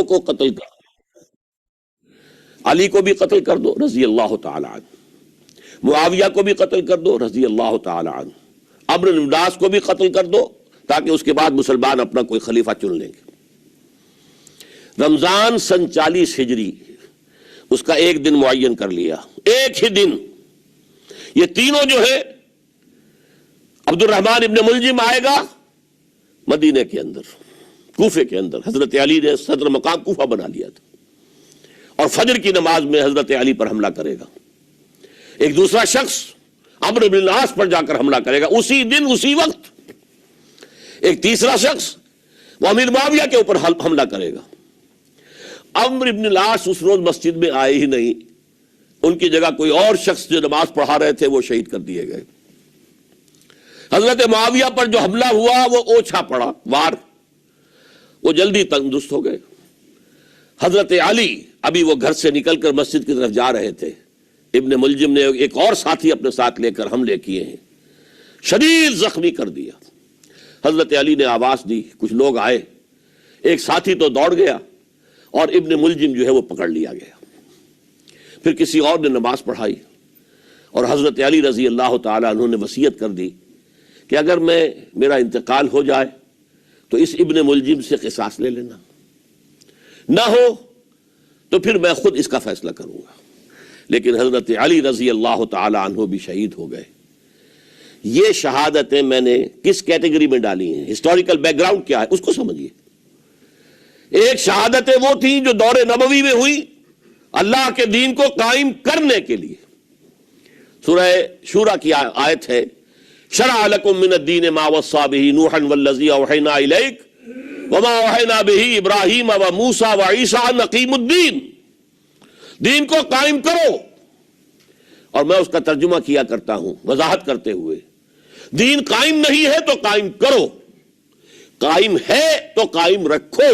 کو قتل کر دو، علی کو بھی قتل کر دو رضی اللہ تعالی عنہ، معاویہ کو بھی قتل کر دو رضی اللہ تعالی عنہ، عمرو بن العاص کو بھی قتل کر دو تاکہ اس کے بعد مسلمان اپنا کوئی خلیفہ چن لیں گے۔ رمضان سن 40 ہجری اس کا ایک دن معین کر لیا، ایک ہی دن۔ یہ تینوں جو ہے، عبد الرحمن ابن ملجم آئے گا مدینے کے اندر، کوفے کے اندر، حضرت علی نے صدر مقام کوفہ بنا لیا تھا، اور فجر کی نماز میں حضرت علی پر حملہ کرے گا۔ ایک دوسرا شخص عمرو بن العاص پر جا کر حملہ کرے گا اسی دن اسی وقت۔ ایک تیسرا شخص وہ امیر معاویہ کے اوپر حملہ کرے گا۔ عمرو بن العاص اس روز مسجد میں آئے ہی نہیں، ان کی جگہ کوئی اور شخص جو نماز پڑھا رہے تھے وہ شہید کر دیے گئے۔ حضرت معاویہ پر جو حملہ ہوا وہ اوچھا پڑا وار، وہ جلدی تندرست ہو گئے۔ حضرت علی ابھی وہ گھر سے نکل کر مسجد کی طرف جا رہے تھے، ابن ملجم نے ایک اور ساتھی اپنے ساتھ لے کر حملے کیے ہیں، شدید زخمی کر دیا۔ حضرت علی نے آواز دی، کچھ لوگ آئے، ایک ساتھی تو دوڑ گیا اور ابن ملجم جو ہے وہ پکڑ لیا گیا۔ پھر کسی اور نے نماز پڑھائی، اور حضرت علی رضی اللہ تعالی عنہ نے وصیت کر دی کہ اگر میرا انتقال ہو جائے تو اس ابن ملجم سے قصاص لے لینا، نہ ہو تو پھر میں خود اس کا فیصلہ کروں گا۔ لیکن حضرت علی رضی اللہ تعالی عنہ بھی شہید ہو گئے۔ یہ شہادتیں میں نے کس کیٹیگری میں ڈالی ہیں، ہسٹوریکل بیک گراؤنڈ کیا ہے اس کو سمجھیے۔ ایک شہادتیں وہ تھیں جو دور نبوی میں ہوئی اللہ کے دین کو قائم کرنے کے لیے۔ سورہ شورى کی آیت ہے، شرع لکم من الدین ما وصى به نوحا والذی اوحینا الیک وما اوحینا به ابراہیم وموسیٰ وعیسیٰ ان اقیموا الدین، دین کو قائم کرو۔ اور میں اس کا ترجمہ کیا کرتا ہوں وضاحت کرتے ہوئے، دین قائم نہیں ہے تو قائم کرو، قائم ہے تو قائم رکھو۔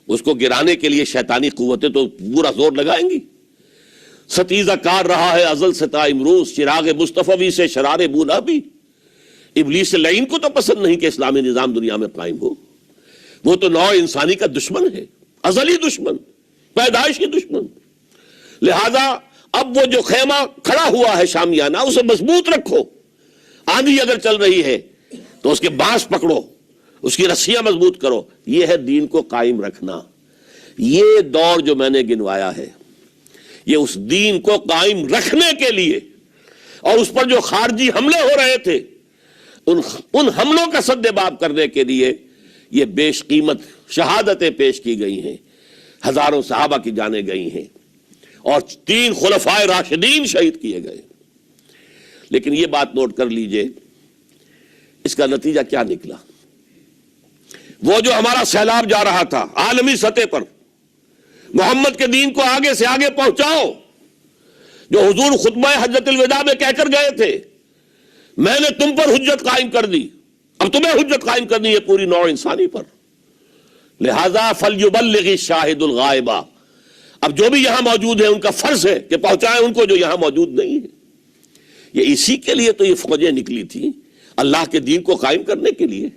اس کو گرانے کے لیے شیطانی قوتیں تو پورا زور لگائیں گی۔ ستیزہ کار رہا ہے ازل سے تا امروز، چراغ مصطفی سے شرار بولا بھی۔ ابلیس لعین کو تو پسند نہیں کہ اسلامی نظام دنیا میں قائم ہو، وہ تو نوع انسانی کا دشمن ہے، ازلی دشمن، پیدائشی دشمن۔ لہذا اب وہ جو خیمہ کھڑا ہوا ہے شامیانہ، اسے مضبوط رکھو۔ آندھی اگر چل رہی ہے تو اس کے بانس پکڑو، اس کی رسیاں مضبوط کرو۔ یہ ہے دین کو قائم رکھنا۔ یہ دور جو میں نے گنوایا ہے یہ اس دین کو قائم رکھنے کے لیے، اور اس پر جو خارجی حملے ہو رہے تھے ان حملوں کا سد باب کرنے کے لیے یہ بیش قیمت شہادتیں پیش کی گئی ہیں، ہزاروں صحابہ کی جانیں گئی ہیں، اور 3 خلفائے راشدین شہید کیے گئے۔ لیکن یہ بات نوٹ کر لیجئے، اس کا نتیجہ کیا نکلا؟ وہ جو ہمارا سیلاب جا رہا تھا عالمی سطح پر، محمد کے دین کو آگے سے آگے پہنچاؤ، جو حضور خطبہ حجۃ الوداع میں کہہ کر گئے تھے، میں نے تم پر حجت قائم کر دی، اب تمہیں حجت قائم کرنی ہے پوری نوع انسانی پر۔ لہذا فلیبلغ الشاہد الغائب، اب جو بھی یہاں موجود ہیں ان کا فرض ہے کہ پہنچائیں ان کو جو یہاں موجود نہیں ہے۔ یہ اسی کے لیے تو یہ فوجیں نکلی تھی، اللہ کے دین کو قائم کرنے کے لیے،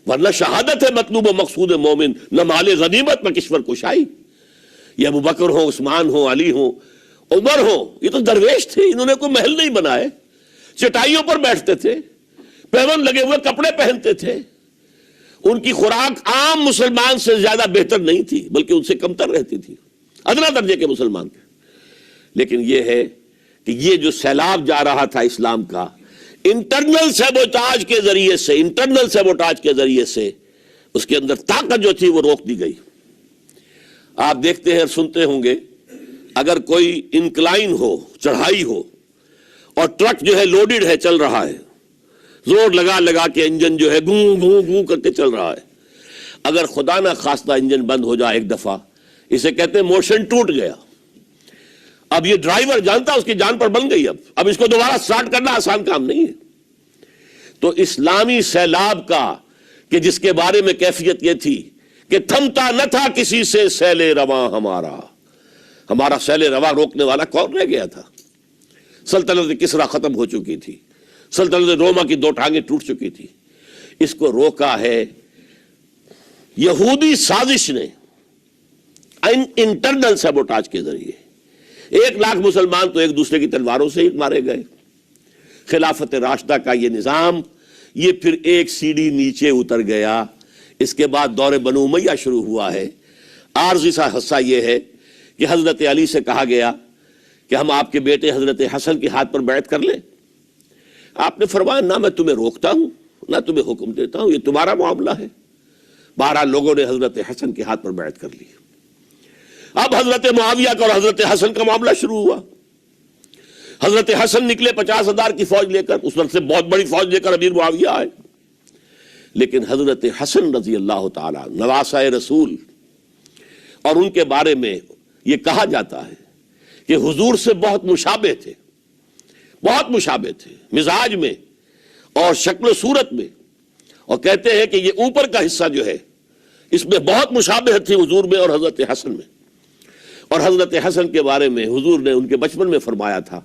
ورنہ شہادت ہے مطلوب و مقصود مومن، نہ مال غنیمت نہ کشور کشائی۔ یہ ابو بکر ہو، عثمان ہو، علی ہو، عمر ہو، یہ تو درویش تھے، انہوں نے کوئی محل نہیں بنائے، چٹائیوں پر بیٹھتے تھے، پیون لگے ہوئے کپڑے پہنتے تھے، ان کی خوراک عام مسلمان سے زیادہ بہتر نہیں تھی بلکہ ان سے کمتر رہتی تھی، ادنا درجے کے مسلمان کے۔ لیکن یہ ہے کہ یہ جو سیلاب جا رہا تھا اسلام کا، انٹرنل سیبوٹاج کے ذریعے سے اس کے اندر طاقت جو تھی وہ روک دی گئی۔ آپ دیکھتے ہیں اور سنتے ہوں گے، اگر کوئی انکلائن ہو، چڑھائی ہو، اور ٹرک جو ہے لوڈڈ ہے، چل رہا ہے، زور لگا لگا کے انجن جو ہے گوں گوں گوں کر کے چل رہا ہے، اگر خدا نہ خواستہ انجن بند ہو جائے ایک دفعہ، اسے کہتے ہیں موشن ٹوٹ گیا۔ اب یہ ڈرائیور جانتا اس کی جان پر بن گئی، اب اس کو دوبارہ سٹارٹ کرنا آسان کام نہیں ہے۔ تو اسلامی سیلاب کا کہ جس کے بارے میں کیفیت یہ تھی کہ تھمتا نہ تھا کسی سے سیل رواں ہمارا سیل رواں روکنے والا کون رہ گیا تھا؟ سلطنت کسریٰ ختم ہو چکی تھی، سلطنت روما کی 2 ٹانگیں ٹوٹ چکی تھی۔ اس کو روکا ہے یہودی سازش نے، انٹرنل سیبوٹاج کے ذریعے 1 لاکھ مسلمان تو ایک دوسرے کی تلواروں سے ہی مارے گئے. خلافت راشدہ کا یہ نظام یہ پھر ایک سیڑھی نیچے اتر گیا. اس کے بعد دور بنو امیہ شروع ہوا ہے. عارضی سا حصہ یہ ہے کہ حضرت علی سے کہا گیا کہ ہم آپ کے بیٹے حضرت حسن کے ہاتھ پر بیعت کر لیں. آپ نے فرمایا نہ میں تمہیں روکتا ہوں نہ تمہیں حکم دیتا ہوں, یہ تمہارا معاملہ ہے. 12 لوگوں نے حضرت حسن کے ہاتھ پر بیعت کر لی. اب حضرت معاویہ کا اور حضرت حسن کا معاملہ شروع ہوا. حضرت حسن نکلے 50,000 کی فوج لے کر, اس وقت سے بہت بڑی فوج لے کر امیر معاویہ آئے. لیکن حضرت حسن رضی اللہ تعالی نواسہ رسول, اور ان کے بارے میں یہ کہا جاتا ہے کہ حضور سے بہت مشابہ تھے, بہت مشابہ تھے مزاج میں اور شکل و صورت میں. اور کہتے ہیں کہ یہ اوپر کا حصہ جو ہے اس میں بہت مشابہت تھی حضور میں اور حضرت حسن میں. اور حضرت حسن کے بارے میں حضور نے ان کے بچپن میں فرمایا تھا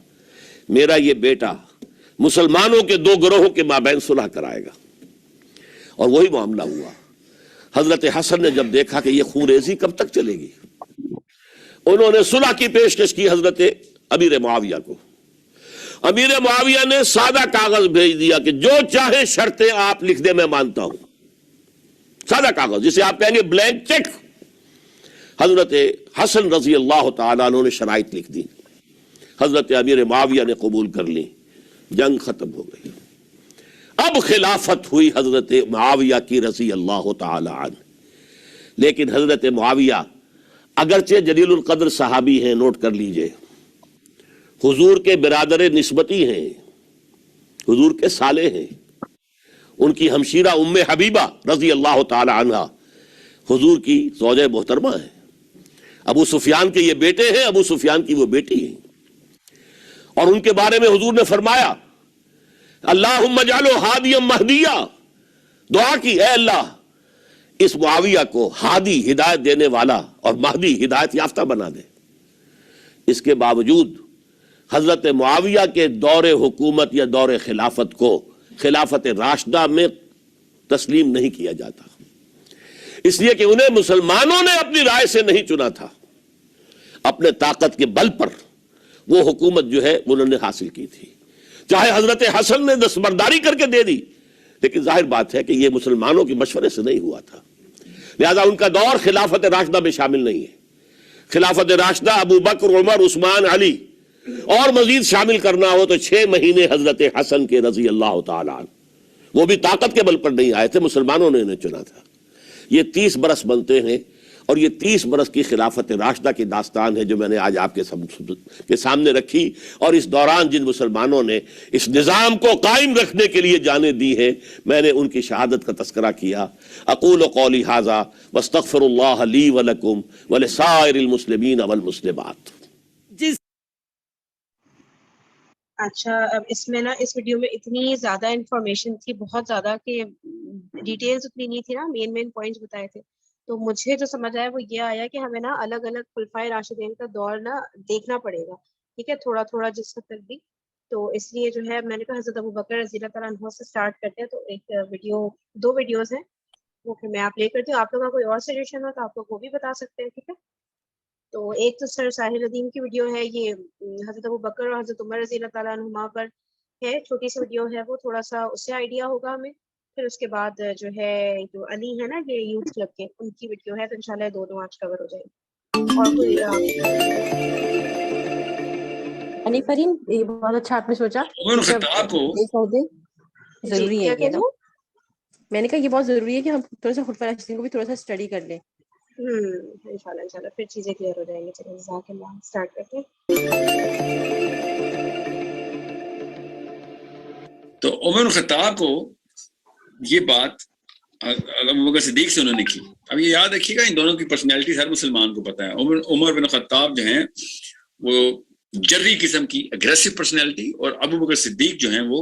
میرا یہ بیٹا مسلمانوں کے 2 گروہوں کے مابین صلح کرائے گا. اور وہی معاملہ ہوا. حضرت حسن نے جب دیکھا کہ یہ خون ریزی کب تک چلے گی, انہوں نے صلح کی پیشکش کی حضرت امیر معاویہ کو. امیر معاویہ نے سادہ کاغذ بھیج دیا کہ جو چاہے شرطیں آپ لکھ دیں میں مانتا ہوں. سادہ کاغذ جسے آپ کہیں گے بلینک چیک. حضرت حسن رضی اللہ تعالیٰ عنہ نے شرائط لکھ دی, حضرت امیر معاویہ نے قبول کر لی. جنگ ختم ہو گئی. اب خلافت ہوئی حضرت معاویہ کی رضی اللہ تعالی عنہ. لیکن حضرت معاویہ اگرچہ جلیل القدر صحابی ہیں, نوٹ کر لیجئے, حضور کے برادر نسبتی ہیں, حضور کے سالے ہیں. ان کی ہمشیرہ ام حبیبہ رضی اللہ تعالی عنہ حضور کی زوجہ محترمہ ہیں. ابو سفیان کے یہ بیٹے ہیں, ابو سفیان کی وہ بیٹی ہیں. اور ان کے بارے میں حضور نے فرمایا اللہم اجعلہ ہادیا مہدیا, دعا کی اے اللہ اس معاویہ کو ہادی ہدایت دینے والا اور مہدی ہدایت یافتہ بنا دے. اس کے باوجود حضرت معاویہ کے دور حکومت یا دور خلافت کو خلافت راشدہ میں تسلیم نہیں کیا جاتا, اس لیے کہ انہیں مسلمانوں نے اپنی رائے سے نہیں چنا تھا, اپنے طاقت کے بل پر وہ حکومت جو ہے انہوں نے حاصل کی تھی. چاہے حضرت حسن نے دستبرداری کر کے دے دی, لیکن ظاہر بات ہے کہ یہ مسلمانوں کے مشورے سے نہیں ہوا تھا. لہذا ان کا دور خلافت راشدہ میں شامل نہیں ہے. خلافت راشدہ ابو بکر, عمر, عثمان, علی اور مزید شامل کرنا ہو تو 6 مہینے حضرت حسن کے رضی اللہ تعالیٰ عنہ, وہ بھی طاقت کے بل پر نہیں آئے تھے, مسلمانوں نے انہیں چنا تھا. یہ 30 برس بنتے ہیں, اور یہ 30 برس کی خلافت راشدہ کی داستان ہے جو میں نے آج آپ کے سامنے رکھی. اور اس دوران جن مسلمانوں نے اس نظام کو قائم رکھنے کے لیے جانیں دی ہیں, میں نے ان کی شہادت کا تذکرہ کیا. اقول قولی ھذا واستغفر اللہ لی ولکم ولسائر المسلمین والمسلمات. اچھا, اب اس میں نا اس ویڈیو میں اتنی زیادہ انفارمیشن تھی, بہت زیادہ, کہ ڈیٹیلز اتنی نہیں تھی نا, مین پوائنٹس بتائے تھے. تو مجھے جو سمجھ آیا وہ یہ آیا کہ ہمیں نا الگ الگ خلفائے راشدین کا دور نا دیکھنا پڑے گا, ٹھیک ہے, تھوڑا تھوڑا جس حد تک بھی. تو اس لیے جو ہے میں نے کہا حضرت ابو بکر رضی اللہ تعالیٰ عنہ سے اسٹارٹ کرتے ہیں. تو ایک ویڈیو, 2 ویڈیوز ہیں وہ کہ میں آپ پلے کرتی ہوں. آپ لوگوں کا کوئی اور سجیشن ہو تو آپ لوگ وہ بھی بتا سکتے ہیں, ٹھیک ہے. تو ایک تو سر ساحل ندیم کی ویڈیو ہے, یہ حضرت ابو بکر اور حضرت عمر رضی اللہ تعالیٰ عنہما پر ہے, چھوٹی سی ویڈیو ہے وہ, تھوڑا سا اس سے آئیڈیا ہوگا ہمیں. پھر اس کے بعد جو ہے جو علی ہے نا, یہ یوتھ کلب کے, ان کی ویڈیو ہے. تو انشاءاللہ دونوں آج کور ہو جائے گی. اور کوئی فرین, یہ بہت اچھا آپ نے سوچا, ضروری ہے یہ. میں نے کہا یہ بہت ضروری ہے کہ ہم تھوڑا سا خلفائے راشدین کو بھی تھوڑا سا اسٹڈی کر لیں. انشاءاللہ پھر چیزیں کلیئر ہو جائیں گی. چلیے جزاک اللہ, اسٹارٹ کرتے ہیں. تو عمر خطاب کو یہ بات ابو بکر صدیق سے انہوں نے کی. اب یہ یاد رکھیے گا, ان دونوں کی پرسنالٹی ہر مسلمان کو پتہ ہے. عمر بن خطاب جو ہیں وہ جری قسم کی اگریسو پرسنالٹی, اور ابو بکر صدیق جو ہیں وہ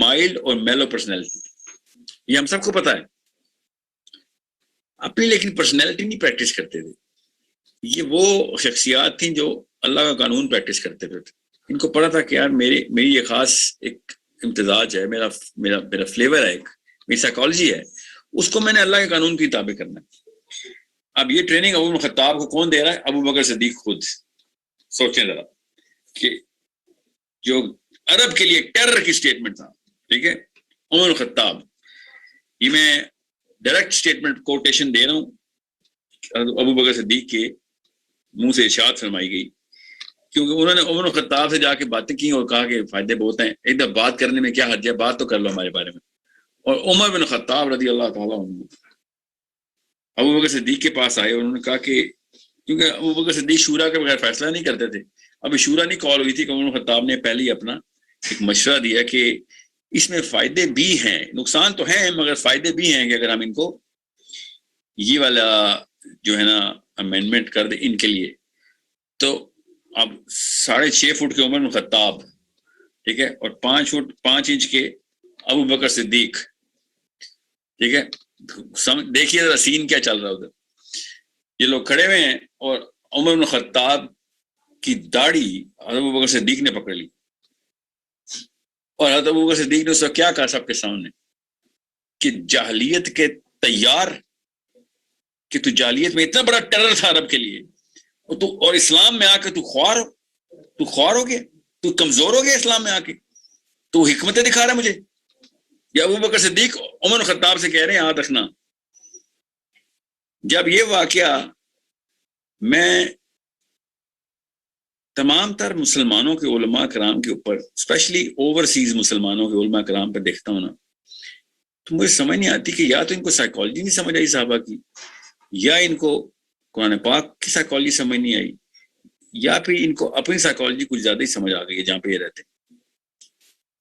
مائلڈ اور میلو پرسنالٹی. یہ ہم سب کو پتہ ہے. اپنی لیکن پرسنالٹی نہیں پریکٹس کرتے تھے. یہ وہ شخصیات تھیں جو اللہ کا قانون پریکٹس کرتے تھے. ان کو پتا تھا کہ یار میری یہ خاص ایک امتزاج ہے, میرا فلیور ہے, ایک میری سائیکالوجی ہے, اس کو میں نے اللہ کے قانون کی تابع کرنا ہے. اب یہ ٹریننگ ابو بکر خطاب کو کون دے رہا ہے؟ ابو بکر صدیق خود. سوچیں ذرا کہ جو عرب کے لیے ٹیرر کی سٹیٹمنٹ تھا, ٹھیک ہے, عمر خطاب, یہ میں ڈائریکٹ سٹیٹمنٹ کوٹیشن دے رہا ہوں, ابو بکر صدیق کے منہ سے ارشاد فرمائی گئی, کیونکہ انہوں نے عمر خطاب سے جا کے باتیں کی اور کہا کہ فائدے بہت ہیں, ایک دفعہ بات کرنے میں کیا حرج ہے, بات تو کر لو ہمارے بارے میں. اور عمر بن خطاب رضی اللہ تعالیٰ عنہ ابو بکر صدیق کے پاس آئے اور انہوں نے کہا کہ کیونکہ ابو بکر صدیق شورا کے بغیر فیصلہ نہیں کرتے تھے, ابھی شورا نہیں کال ہوئی تھی کہ عمر خطاب نے پہلے ہی اپنا ایک مشورہ دیا کہ اس میں فائدے بھی ہیں, نقصان تو ہیں مگر فائدے بھی ہیں کہ اگر ہم ان کو یہ والا جو ہے نا امینڈمنٹ کر دیں ان کے لیے. تو اب 6.5 فٹ کے عمر بن خطاب, ٹھیک ہے, اور 5 فٹ 5 انچ کے ابو بکر صدیق, ٹھیک ہے, دیکھیے ذرا سین کیا چل رہا ہے ادھر. یہ لوگ کھڑے ہوئے ہیں اور عمر بن خطاب کی داڑھی ابو بکر صدیق نے پکڑ لی, اور حضرت ابو بکر صدیق نے اس وقت کیا کہا سب کے سامنے کہ جاہلیت کے تیار, کہ تو جاہلیت میں اتنا بڑا ٹیرر تھا عرب کے لیے, اور اسلام میں آ کے تو خوار ہو گیا, تو کمزور ہو گیا اسلام میں آ کے, تو حکمتیں دکھا رہا ہے مجھے. یا ابو بکر صدیق عمر خطاب سے کہہ رہے ہیں یاد رکھنا, جب یہ واقعہ میں تمام تر مسلمانوں کے علماء کرام کے اوپر, اسپیشلی اوورسیز مسلمانوں کے علماء کرام پہ دیکھتا ہوں نا, تو مجھے سمجھ نہیں آتی کہ یا تو ان کو سائیکالوجی نہیں سمجھ آئی صحابہ کی, یا ان کو قرآن پاک کی سائیکالوجی سمجھ نہیں آئی, یا پھر ان کو اپنی سائیکالوجی کچھ زیادہ ہی سمجھ آ گئی ہے جہاں پہ یہ رہتے.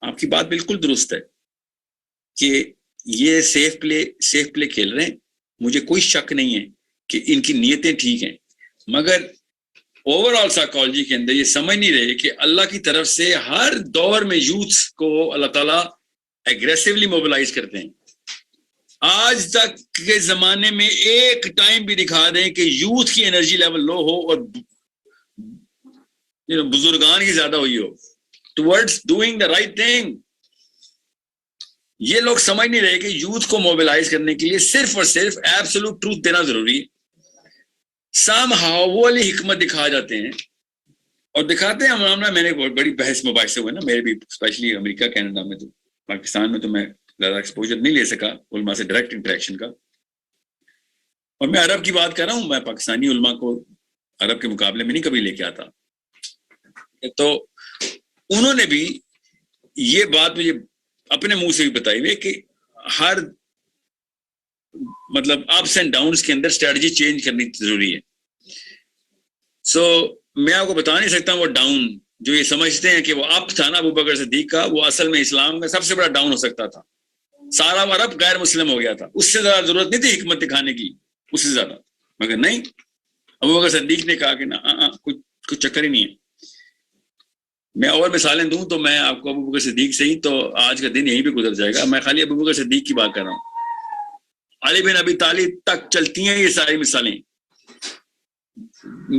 آپ کی بات بالکل درست ہے کہ یہ سیف پلے کھیل رہے ہیں, مجھے کوئی شک نہیں ہے کہ ان کی نیتیں ٹھیک ہیں, مگر اوور آل سائیکالوجی کے اندر یہ سمجھ نہیں رہے کہ اللہ کی طرف سے ہر دور میں یوتھ کو اللہ تعالیٰ ایگریسولی موبلائز کرتے ہیں. آج تک کے زمانے میں ایک ٹائم بھی دکھا دیں کہ یوتھ کی انرجی لیول لو ہو اور بزرگان کی زیادہ ہوئی ہو towards doing the right thing. یہ لوگ سمجھ نہیں رہے کہ یوتھ کو موبلائز کرنے کے لیے صرف اور صرف ایبسولوٹ ٹروتھ دینا ضروری ہے. سام ہاؤ وہ والی حکمت دکھا جاتے ہیں اور دکھاتے ہیں. میں نے بہت بڑی بحث مباحثے ہوئے نا میرے بھی, اسپیشلی امریکہ کینیڈا میں, تو پاکستان میں تو میں زیادہ ایکسپوجر نہیں لے سکا علماء سے ڈائریکٹ انٹریکشن کا, اور میں عرب کی بات کر رہا ہوں, میں پاکستانی علماء کو عرب کے مقابلے میں نہیں کبھی لے کے آتا. تو انہوں نے بھی یہ بات مجھے اپنے منہ سے بھی بتائی ہوئی کہ ہر مطلب اپس اینڈ ڈاؤنس کے اندر اسٹریٹجی چینج کرنی ضروری ہے. سو میں آپ کو بتا نہیں سکتا وہ ڈاؤن جو یہ سمجھتے ہیں کہ وہ اپ تھا نا ابو بکر صدیق کا, وہ اصل میں اسلام کا سب سے بڑا ڈاؤن ہو سکتا تھا. سارا عرب غیر مسلم ہو گیا تھا, اس سے زیادہ ضرورت نہیں تھی حکمت دکھانے کی, اس سے زیادہ. مگر نہیں, ابو بکر صدیق نے کہا کہ نا کچھ چکر ہی نہیں ہے. میں اور مثالیں دوں تو میں آپ کو ابو بکر صدیق سے ہی تو آج کا دن یہیں پہ گزر جائے گا. میں خالی ابو بکر صدیق کی بات کر رہا ہوں. علی بن ابی طالب تک چلتی ہیں یہ ساری مثالیں.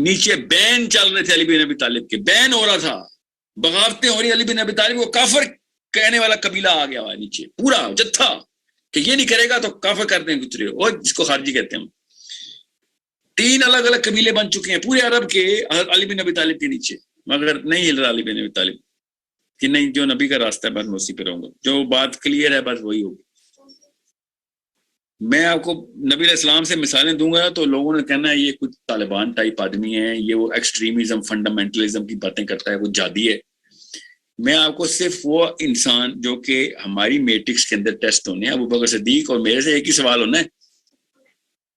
نیچے بین چل رہے تھے علی بن ابی طالب کے, بین ہو رہا تھا, بغاوتیں ہو رہی. علی بن ابی طالب کو کافر کہنے والا قبیلہ آ گیا ہوا نیچے, پورا جتھا کہ یہ نہیں کرے گا تو کافر کرتے ہیں گزرے, اور جس کو خارجی کہتے ہیں. 3 الگ الگ قبیلے بن چکے ہیں پورے عرب کے علی بن ابی طالب کے نیچے, مگر نہیں ہل رہا علی بن ابی طالب کہ نہیں جو نبی کا راستہ ہے بس میں اسی پہ رہوں گا. جو بات کلیئر ہے بس وہی ہوگی. میں آپ کو نبی علیہ السلام سے مثالیں دوں گا تو لوگوں نے کہنا ہے یہ کچھ طالبان ٹائپ آدمی ہے, یہ وہ ایکسٹریمزم فنڈامنٹلزم کی باتیں کرتا ہے, وہ جادی ہے. میں آپ کو صرف وہ انسان جو کہ ہماری میٹرکس کے اندر ٹیسٹ ہونے ہیں, ابو بکر صدیق اور میرے سے ایک ہی سوال ہونا ہے,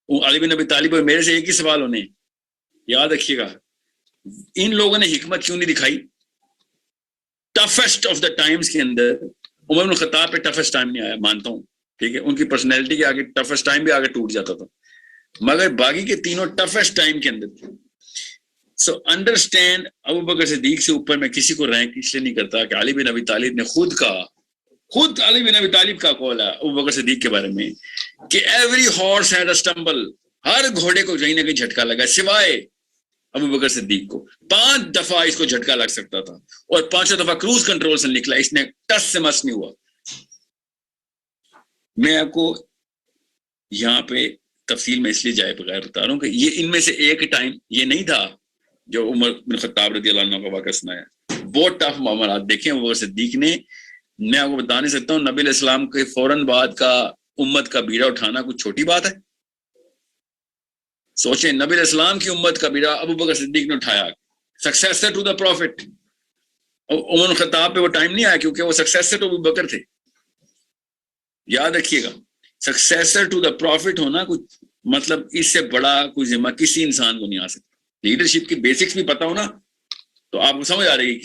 علی بن ابی طالب اور میرے سے ایک ہی سوال ہونے. یاد رکھیے گا ان لوگوں نے حکمت کیوں نہیں دکھائی. ٹفسٹ آف دا ٹائمز کے اندر عمر بن خطاب پہ ٹفسٹ ٹائم نہیں آیا, مانتا ہوں, ٹھیک ہے, ان کی پرسنالٹی کے آگے ٹفسٹ ٹائم بھی آگے ٹوٹ جاتا تھا, مگر باقی کے تینوں ٹفسٹ ٹائم کے اندر تھے. سو انڈرسٹینڈ, ابو بکر صدیق سے اوپر میں کسی کو رینک اس لیے نہیں کرتا کہ علی بن ابی طالب نے خود علی بن ابی طالب کا قول ہے ابو بکر صدیق کے بارے میں کہ ایوری ہارس ہیڈ اے سٹمبل, ہر گھوڑے کو کہیں نہ کہیں جھٹکا لگا سوائے ابو بکر صدیق کو. 5 دفعہ اس کو جھٹکا لگ سکتا تھا اور 5 دفعہ کروز کنٹرول سے نکلا, اس نے ٹس سے مس نہیں ہوا. میں آپ کو یہاں پہ تفصیل میں اس لیے جائے بغیر بتا رہا ہوں کہ یہ ان میں سے ایک ٹائم یہ نہیں تھا جو عمر بن خطاب رضی اللہ عنہ کا واقعہ سنایا. بہت ٹف معاملات دیکھیں ابو بکر صدیق نے. میں آپ کو بتا نہیں سکتا ہوں نبی علیہ السلام کے فوراً بعد کا امت کا بیڑا اٹھانا کچھ چھوٹی بات ہے. سوچیں نبی علیہ السلام کی امت کا بیڑا ابو بکر صدیق نے اٹھایا, سکسیسر ٹو دا پروفٹ. عمر بن خطاب پہ وہ ٹائم نہیں آیا کیونکہ وہ سکسیسر ٹو ابو بکر تھے. یاد رکھیے گا, سکسیسر ٹو دا پروفٹ ہونا کچھ مطلب اس سے بڑا کوئی ذمہ کسی انسان کو نہیں آ سکتا. لیڈرشپ کی بیسکس بھی پتا ہو نا تو آپ کو سمجھ آ رہی ہے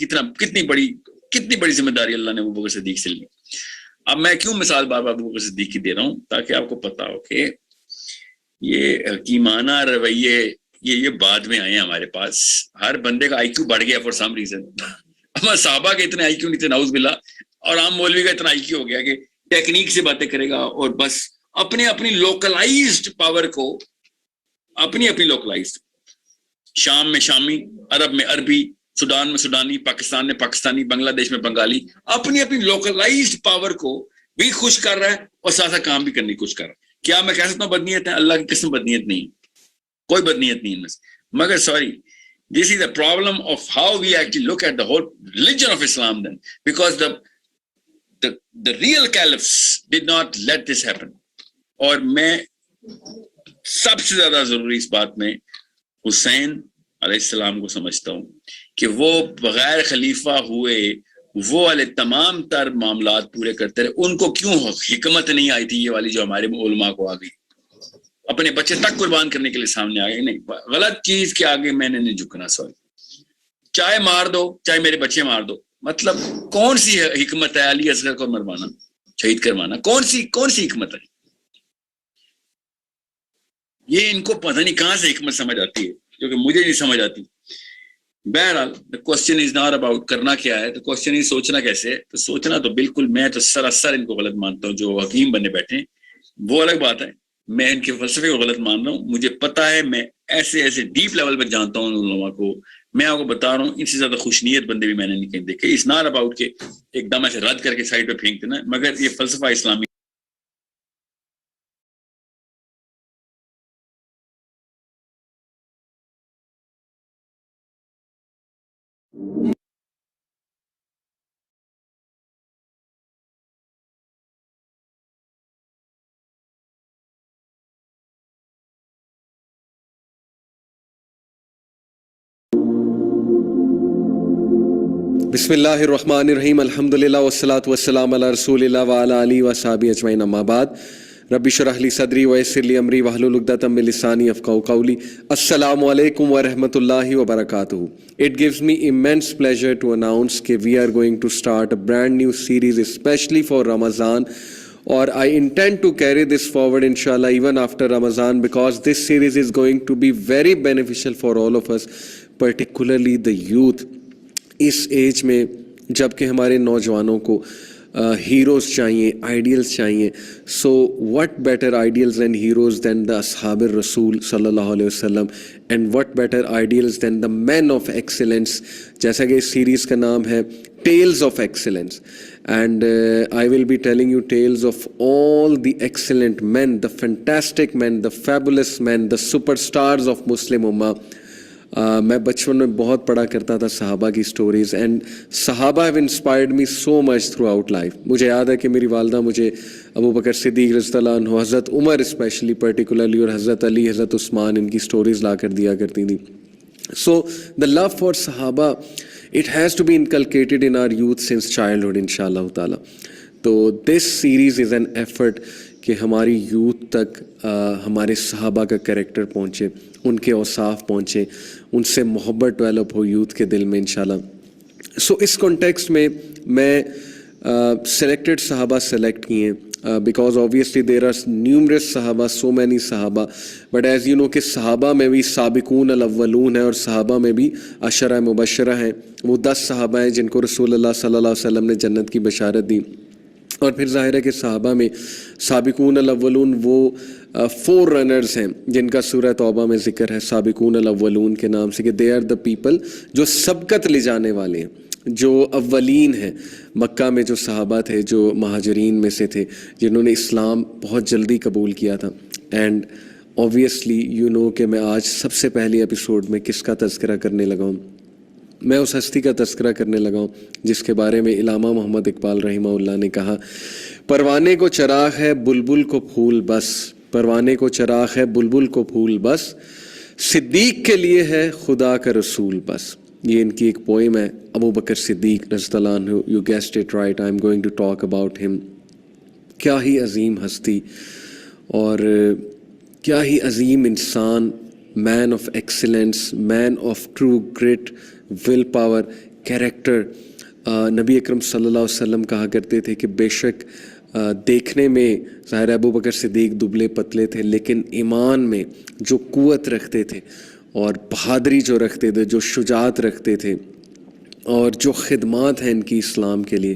کتنی بڑی ذمہ داری اللہ نے ابو بکر صدیق سے لی. اب میں کیوں مثال بار بار ابو بکر صدیق کی دے رہا ہوں تاکہ آپ کو پتا ہو کہ یہ حکیمانہ رویے یہ بعد میں آئے ہیں ہمارے پاس. ہر بندے کا آئی کیو بڑھ گیا فار سم ریزن. ہمارے صحابہ کے اتنے آئی کیو نہیں تھے نعوذ باللہ, اور عام مولوی کا اتنا آئی کیو ہو گیا کہ ٹیکنیک سے باتیں کرے گا اور بس اپنی لوکلائزڈ پاور کو اپنی لوکلائزڈ, شام میں شامی, عرب میں عربی, سودان میں سودانی, پاکستان میں پاکستانی, بنگلہ دیش میں بنگالی, اپنی لوکلائزڈ پاور کو بھی خوش کر رہا ہے اور ساتھ کام بھی کرنے کی کوشش کر رہا ہے. کیا میں کہہ سکتا ہوں بدنیت ہے؟ اللہ کی قسم بدنیت نہیں, کوئی بدنیت نہیں ان میں سے. مگر sorry, this is the problem of how we actually look at the whole religion of Islam then, because the real caliphs did not let this happen. اور میں سب سے زیادہ ضروری اس بات میں حسین علیہ السلام کو سمجھتا ہوں کہ وہ بغیر خلیفہ ہوئے وہ والے تمام تر معاملات پورے کرتے رہے. ان کو کیوں حکمت نہیں آئی تھی یہ والی جو ہمارے علماء کو آ گئی, اپنے بچے تک قربان کرنے کے لیے سامنے آ گئے. نہیں, غلط چیز کے آگے میں نے نہیں جھکنا. سوری, چاہے مار دو چاہے میرے بچے مار دو, مطلب کون سی حکمت ہے علی اصغر کو مروانا, شہید کروانا؟ کون سی حکمت ہے یہ؟ ان کو پتہ نہیں کہاں سے حکمت سمجھ آتی ہے, کیونکہ مجھے نہیں سمجھ آتی. بہرحال کوشچن از ناٹ اباؤٹ کرنا کیا ہے, تو کوشچن از سوچنا کیسے ہے. تو سوچنا تو بالکل میں تو سراسر ان کو غلط مانتا ہوں. جو حکیم بنے بیٹھے ہیں وہ الگ بات ہے, میں ان کے فلسفے کو غلط مان رہا ہوں. مجھے پتا ہے, میں ایسے ڈیپ لیول پر جانتا ہوں ان لوگوں کو. میں آپ کو بتا رہا ہوں ان سے زیادہ خوش نیت بندے بھی میں نے نہیں کہیں دیکھے. اٹس ناٹ اباؤٹ کہ ایک دم ایسے رد کر کے سائڈ پہ پھینک دینا, مگر یہ فلسفہ اسلامی بسم اللہ الرحمن الرحیم. الحمدللہ والصلاة والسلام علی رسول اللہ وعلی آلہ وصحبہ اجمعین. اما بعد, رب اشرح لی صدری ویسر لی امری واحلل عقدۃ من لسانی یفقہوا قولی. السلام علیکم ورحمۃ اللہ وبرکاتہ. It gives me immense pleasure to announce that we are going to start a brand new series especially for Ramadan, or I intend to carry this forward inshallah even after Ramadan, because this series is going to be very beneficial for all of us, particularly the youth. اس age میں جب کہ ہمارے نوجوانوں کو heroes چاہیے, ideals چاہیے. So what better ideals and heroes than the اصحاب الرسول صلی اللہ علیہ وسلم, and what better ideals than the men of excellence. جیسا کہ اس سیریز کا نام ہے tales of excellence, and I will be telling you tales of all the excellent men, the fantastic men, the fabulous men, the superstars of Muslim امہ. میں بچپن میں بہت پڑھا کرتا تھا صحابہ کی سٹوریز, اینڈ صحابہ have inspired me so much through out life. مجھے یاد ہے کہ میری والدہ مجھے ابو بکر صدیق رضی اللہ عنہ, حضرت عمر اسپیشلی پرٹیکولرلی, اور حضرت علی, حضرت عثمان, ان کی سٹوریز لا کر دیا کرتی تھیں. سو دا لو فار صحابہ, it has to be inculcated in our youth since childhood انشاء اللہ تعالیٰ. تو this series is an effort کہ ہماری یوتھ تک ہمارے صحابہ کا کریکٹر پہنچے, ان کے اوصاف پہنچے, ان سے محبت ڈیولپ ہو یوتھ کے دل میں انشاءاللہ. سو اس کانٹیکسٹ میں سلیکٹڈ صحابہ سلیکٹ کیے ہیں, because obviously there are numerous صحابہ, so many صحابہ, but as you know کہ صحابہ میں بھی سابقون الاولون ہیں اور صحابہ میں بھی عشرہ مبشرہ ہیں. وہ 10 صحابہ ہیں جن کو رسول اللہ صلی اللہ علیہ وسلم نے جنت کی بشارت دی. اور پھر ظاہر ہے کہ صحابہ میں سابقون الاولون وہ 4 رنرز ہیں جن کا سورہ توبہ میں ذکر ہے سابقون الاولون کے نام سے, کہ دے آر دا پیپل جو سبقت لے جانے والے ہیں, جو اولین ہیں. مکہ میں جو صحابہ تھے جو مہاجرین میں سے تھے, جنہوں نے اسلام بہت جلدی قبول کیا تھا, اینڈ obviously you know کہ میں آج سب سے پہلی ایپیسوڈ میں کس کا تذکرہ کرنے لگا ہوں. میں اس ہستی کا تذکرہ کرنے لگا ہوں جس کے بارے میں علامہ محمد اقبال رحمہ اللہ نے کہا, پروانے کو چراغ ہے بلبل کو پھول بس, پروانے کو چراغ ہے بلبل کو پھول بس, صدیق کے لیے ہے خدا کا رسول بس. یہ ان کی ایک پوئم ہے, ابو بکر صدیق رضی اللہ عنہ. You guessed it right, I am going to talk about him. کیا ہی عظیم ہستی اور کیا ہی عظیم انسان, man of excellence, man of true great, will power, character. نبی اکرم صلی اللہ علیہ وسلم کہا کرتے تھے کہ بے شک دیکھنے میں ظاہر ابو بکر صدیق دبلے پتلے تھے, لیکن ایمان میں جو قوت رکھتے تھے اور بہادری جو رکھتے تھے, جو شجاعت رکھتے تھے, اور جو خدمات ہیں ان کی اسلام کے لیے.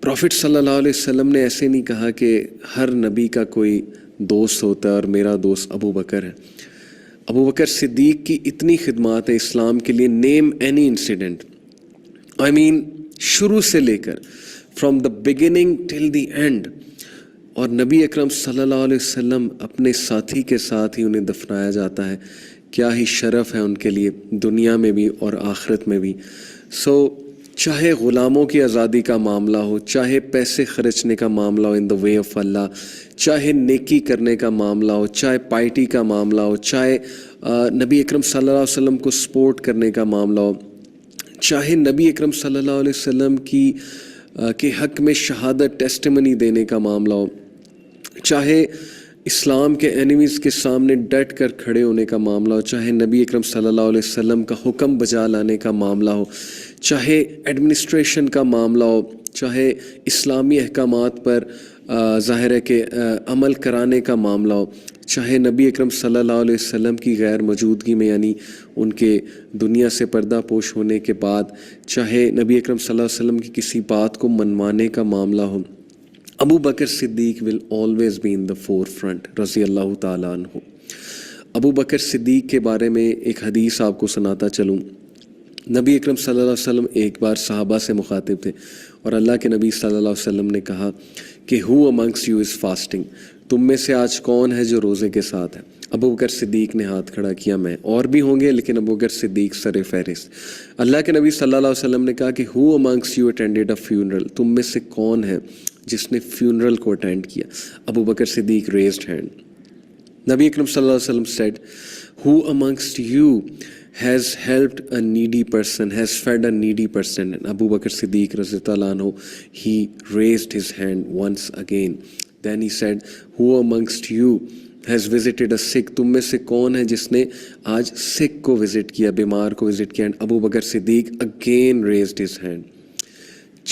پروفٹ صلی اللہ علیہ وسلم نے ایسے نہیں کہا کہ ہر نبی کا کوئی دوست ہوتا ہے اور میرا دوست ابو بکر ہے. ابو بکر صدیق کی اتنی خدمات ہیں اسلام کے لیے. نیم اینی انسیڈنٹ, آئی مین شروع سے لے کر from the beginning till the end. اور نبی اکرم صلی اللہ علیہ وسلم اپنے ساتھی کے ساتھ ہی انہیں دفنایا جاتا ہے. کیا ہی شرف ہے ان کے لیے دنیا میں بھی اور آخرت میں بھی. چاہے غلاموں کی آزادی کا معاملہ ہو, چاہے پیسے خرچنے کا معاملہ ہو ان دا وے آف اللہ, چاہے نیکی کرنے کا معاملہ ہو, چاہے پائٹی کا معاملہ ہو, چاہے نبی اکرم صلی اللہ علیہ وسلم کو سپورٹ کرنے کا معاملہ ہو, چاہے نبی اکرم صلی اللہ علیہ وسلم کے حق میں شہادت ٹیسٹیمنی دینے کا معاملہ ہو, چاہے اسلام کے اینیمیز کے سامنے ڈٹ کر کھڑے ہونے کا معاملہ ہو, چاہے نبی اکرم صلی اللہ علیہ وسلم کا حکم بجا لانے کا معاملہ ہو, چاہے ایڈمنسٹریشن کا معاملہ ہو, چاہے اسلامی احکامات پر ظاہر ہے کہ عمل کرانے کا معاملہ ہو, چاہے نبی اکرم صلی اللہ علیہ وسلم کی غیر موجودگی میں یعنی ان کے دنیا سے پردہ پوش ہونے کے بعد, چاہے نبی اکرم صلی اللہ علیہ وسلم کی کسی بات کو منوانے کا معاملہ ہو, ابو Bakr Siddiq will always be in the forefront رضی اللہ تعالیٰ عنہ. ابو بکر صدیق کے بارے میں ایک حدیث آپ کو سناتا چلوں. نبی اکرم صلی اللہ علیہ وسلم ایک بار صحابہ سے مخاطب تھے اور اللہ کے نبی صلی اللہ علیہ وسلم نے کہا کہ who amongst you is fasting, تم میں سے آج کون ہے جو روزے کے ساتھ ہے. ابو بکر صدیق نے ہاتھ کھڑا کیا, میں, اور بھی ہوں گے لیکن ابو بکر صدیق سر فہرست. اللہ کے نبی صلی اللہ علیہ وسلم نے کہا کہ who amongst you attended a funeral, تم میں سے کون ہے جس نے فیونرل کو اٹینڈ کیا. ابو بکر صدیق ریزڈ ہینڈ. نبی اکرم صلی اللہ علیہ وسلم said who amongst you has helped a needy person, has fed a needy person. And Abu Bakr Siddiq رضی اللہ عنہ, he raised his hand once again. Then he said who amongst you has visited a sick, تم میں سے کون ہے جس نے آج سکھ کو وزٹ کیا, بیمار کو وزٹ کیا. ابو بکر صدیق again raised his hand.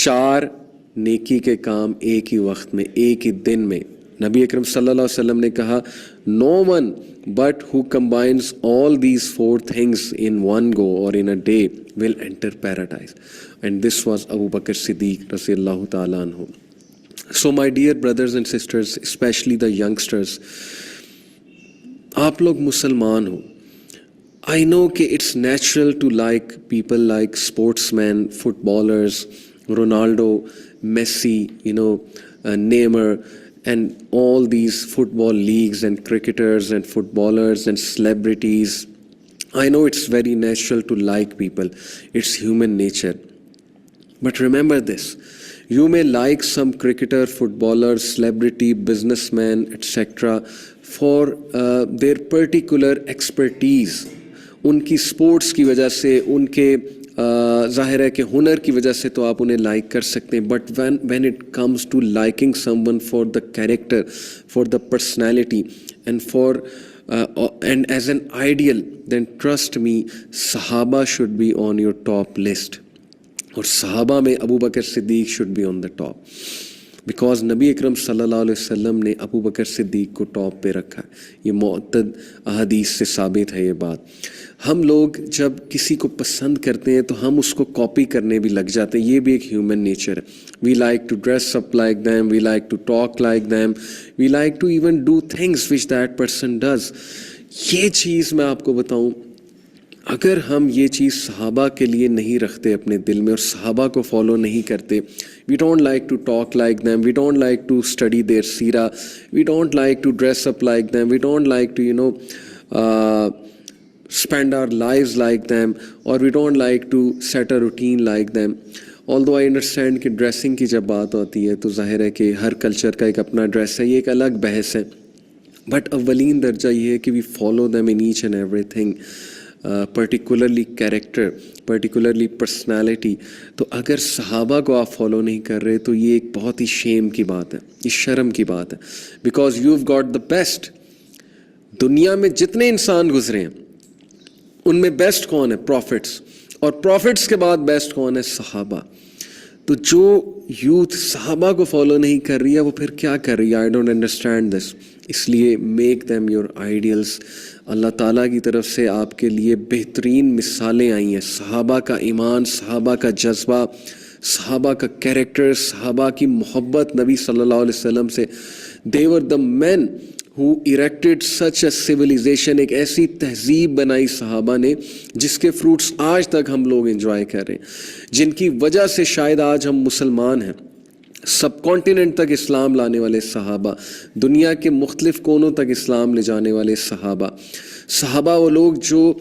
4 نیکی کے کام ایک ہی وقت میں, ایک ہی دن میں. نبی اکرم صلی اللہ علیہ وسلم نے کہا no one but who combines all these 4 things in one go or in a day will enter paradise. And this was Abu Bakr Siddiq رضی اللہ تعالیٰ عنہ. So my dear brothers and sisters, especially the youngsters, آپ لوگ مسلمان ہو. I know کہ it's natural to like people like sportsmen, footballers, Ronaldo, Messi, Neymar, and all these football leagues and cricketers and footballers and celebrities. I know it's very natural to like people. It's human nature. But remember this, you may like some cricketer, footballer, celebrity, businessman, etc. for their particular expertise. ان کی sports کی وجہ سے, ان کے ظاہر ہے کہ ہنر کی وجہ سے تو آپ انہیں لائک کر سکتے ہیں. But when it comes to liking someone for the character, for the personality, and as an ideal, then trust me, صحابہ should be on your top list. اور صحابہ میں ابو Bakr Siddiq should be on the top. Because نبی اکرم صلی اللہ علیہ وسلم نے ابو بکر صدیق کو ٹاپ پہ رکھا ہے. یہ معتد احادیث سے ثابت ہے یہ بات. ہم لوگ جب کسی کو پسند کرتے ہیں تو ہم اس کو کاپی کرنے بھی لگ جاتے ہیں. یہ بھی ایک ہیومن نیچر ہے. We like to dress up like them, we like to talk like them, we like to even do things which that person does. یہ چیز میں آپ کو بتاؤں, اگر ہم یہ چیز صحابہ کے لیے نہیں رکھتے اپنے دل میں اور صحابہ کو فالو نہیں کرتے, we don't like to talk like them, we don't like to study their سیرہ, we don't like to dress up like them, we don't like to spend our lives like them, or we don't like to set a routine like them. Although I understand کہ dressing کی جب بات ہوتی ہے تو ظاہر ہے کہ ہر کلچر کا ایک اپنا ڈریس ہے, یہ ایک الگ بحث ہے, بٹ اولین درجہ یہ ہے کہ وی follow them in each and everything, particularly character, particularly personality. تو اگر صحابہ کو آپ فالو نہیں کر رہے تو یہ ایک بہت ہی شیم کی بات ہے, یہ شرم کی بات ہے, because you've got the best. دنیا میں جتنے انسان گزرے ہیں ان میں بیسٹ کون ہے؟ پروفٹس, اور پروفٹس کے بعد بیسٹ کون ہے؟ صحابہ. تو جو یوتھ صحابہ کو فالو نہیں کر رہی ہے وہ پھر کیا کر رہی ہے؟ I don't understand this. اس لیے make them your ideals. Allah تعالیٰ کی طرف سے آپ کے لیے بہترین مثالیں آئی ہیں. صحابہ کا ایمان, صحابہ کا جذبہ, صحابہ کا کیریکٹر, صحابہ کی محبت نبی صلی اللہ علیہ وسلم سے. they were the men who erected such a civilization. ایک ایسی تہذیب بنائی صحابہ نے جس کے فروٹس آج تک ہم لوگ انجوائے کر رہے ہیں, جن کی وجہ سے شاید آج ہم مسلمان ہیں. سب کانٹیننٹ تک اسلام لانے والے صحابہ, دنیا کے مختلف کونوں تک اسلام لے جانے والے صحابہ. صحابہ وہ لوگ جو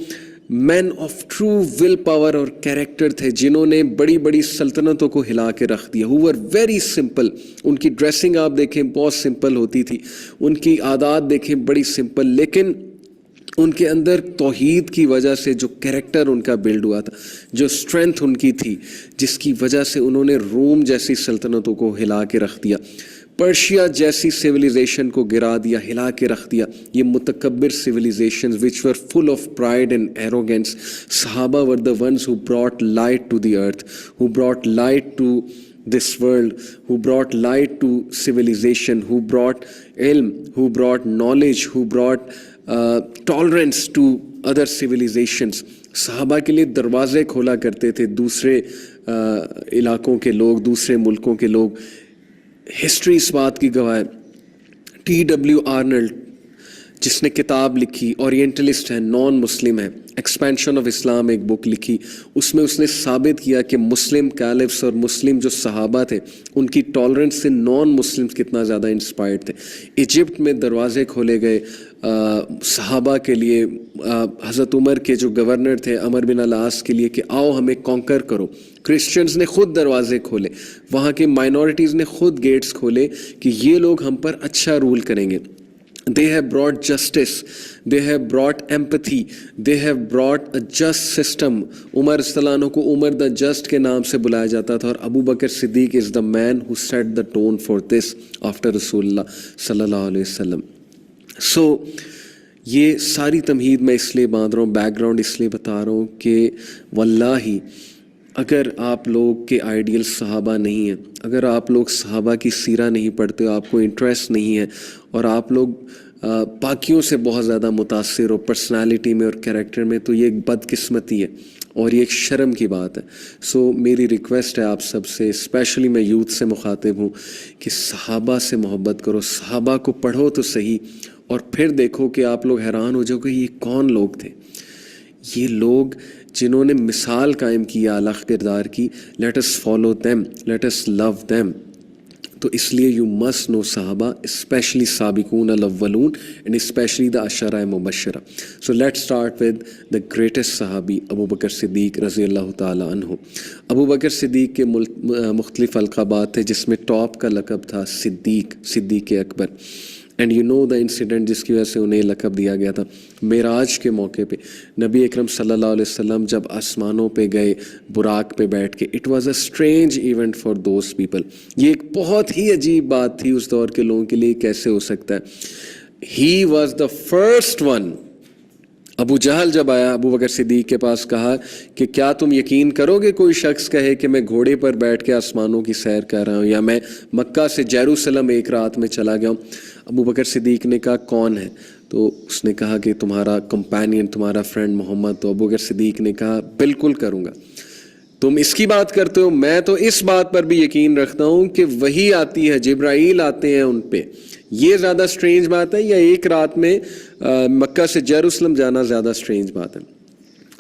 مین آف ٹرو ول پاور اور کیریکٹر تھے, جنہوں نے بڑی بڑی سلطنتوں کو ہلا کے رکھ دیا. who were very simple. ان کی ڈریسنگ آپ دیکھیں بہت سمپل ہوتی تھی, ان کی عادات دیکھیں بڑی سمپل, لیکن ان کے اندر توحید کی وجہ سے جو کیریکٹر ان کا بلڈ ہوا تھا, جو اسٹرینتھ ان کی تھی, جس کی وجہ سے انہوں نے روم جیسی سلطنتوں کو ہلا کے رکھ دیا, پرشیا جیسی سویلائزیشن کو گرا دیا, ہلا کے رکھ دیا. یہ متکبر civilisations which were full of pride and arrogance. صحابہ were the ones who brought light to the earth, who brought light to this world, who brought light to civilization, who brought ilm, who brought knowledge, who brought tolerance to other civilizations. صحابہ کے لیے دروازے کھولا کرتے تھے دوسرے علاقوں کے لوگ, دوسرے ملکوں کے لوگ. ہسٹری اس بات کی گواہ ہے. T.W. آرنلڈ جس نے کتاب لکھی, اورینٹلسٹ ہے, نان مسلم ہے, ایکسپینشن آف اسلام ایک بک لکھی, اس میں اس نے ثابت کیا کہ مسلم کیلفس اور مسلم جو صحابہ تھے ان کی ٹالرنس سے نان مسلم کتنا زیادہ انسپائرڈ تھے. ایجپٹ میں دروازے کھولے گئے صحابہ کے لیے, حضرت عمر کے جو گورنر تھے عمر بن العاص کے لیے کہ آؤ ہمیں کانکر کرو. کرسچنز نے خود دروازے کھولے, وہاں کے مائنورٹیز نے خود گیٹس کھولے کہ یہ لوگ ہم پر اچھا رول کریں گے. They have brought justice, they have brought empathy, they have brought a just system. عمر رضی اللہ عنہ کو عمر the just کے نام سے بلایا جاتا تھا, اور Abu Bakr Siddiq is the man who set the tone for this after رسول اللہ صلی اللہ علیہ وسلم. So یہ ساری تمہید میں اس لیے باندھ رہا ہوں, بیک گراؤنڈ اس لیے بتا رہا ہوں کہ واللہ اگر آپ لوگ کے آئیڈیل صحابہ نہیں ہیں, اگر آپ لوگ صحابہ کی سیرہ نہیں پڑھتے, آپ کو انٹرسٹ نہیں ہے, اور آپ لوگ باقیوں سے بہت زیادہ متاثر ہو پرسنالٹی میں اور کیریکٹر میں, تو یہ ایک بدقسمتی ہے اور یہ ایک شرم کی بات ہے. سو میری ریکویسٹ ہے آپ سب سے, اسپیشلی میں یوتھ سے مخاطب ہوں, کہ صحابہ سے محبت کرو, صحابہ کو پڑھو تو صحیح, اور پھر دیکھو کہ آپ لوگ حیران ہو جاؤ کہ یہ کون لوگ تھے. یہ لوگ جنہوں نے مثال قائم کی اعلیٰ کردار کی. Let us follow them, let us love them. تو اس لیے یو مسٹ نو صحابہ, اسپیشلی سابقون الاولون اینڈ اسپیشلی دا عشرہ مبشرہ. So let start with the greatest صحابی ابو بکر صدیق رضی اللہ تعالیٰ عنہ. ابو بکر صدیق کے مختلف القابات تھے, جس میں ٹاپ کا لقب تھا Siddiq, Siddiq Akbar. And you know the incident جس کی وجہ سے انہیں لقب دیا گیا تھا. معراج کے موقع پہ نبی اکرم صلی اللہ علیہ وسلم جب آسمانوں پہ گئے براق پہ بیٹھ کے, it was a strange event for those people. یہ ایک بہت ہی عجیب بات تھی اس دور کے لوگوں کے لیے, کیسے ہو سکتا ہے. He was the first one. Abu Jahl جب آیا ابو بکر صدیق کے پاس, کہا کہ کیا تم یقین کرو گے کوئی شخص کہے کہ میں گھوڑے پر بیٹھ کے آسمانوں کی سیر کر رہا ہوں, یا میں مکہ سے یروشلم ایک رات میں چلا گیا ہوں. ابو بکر صدیق نے کہا کون ہے؟ تو اس نے کہا کہ تمہارا کمپینین, تمہارا فرینڈ محمد. تو ابو بکر صدیق نے کہا بالکل کروں گا. تم اس کی بات کرتے ہو, میں تو اس بات پر بھی یقین رکھتا ہوں کہ وہی آتی ہے, جبرائیل آتے ہیں ان پہ. یہ زیادہ سٹرینج بات ہے, یا ایک رات میں مکہ سے یروشلم جانا زیادہ سٹرینج بات ہے؟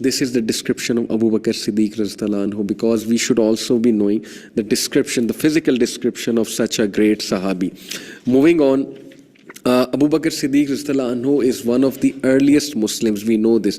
This is the description of Abu Bakr Siddiq radhiyallahu anhu, because we should also be knowing the description, the physical description of such a great Sahabi. Moving on, Abu Bakr Siddiq radhiyallahu anhu is one of the earliest Muslims. We know this.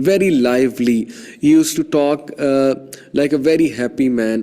very lively. He used to talk like a very happy man.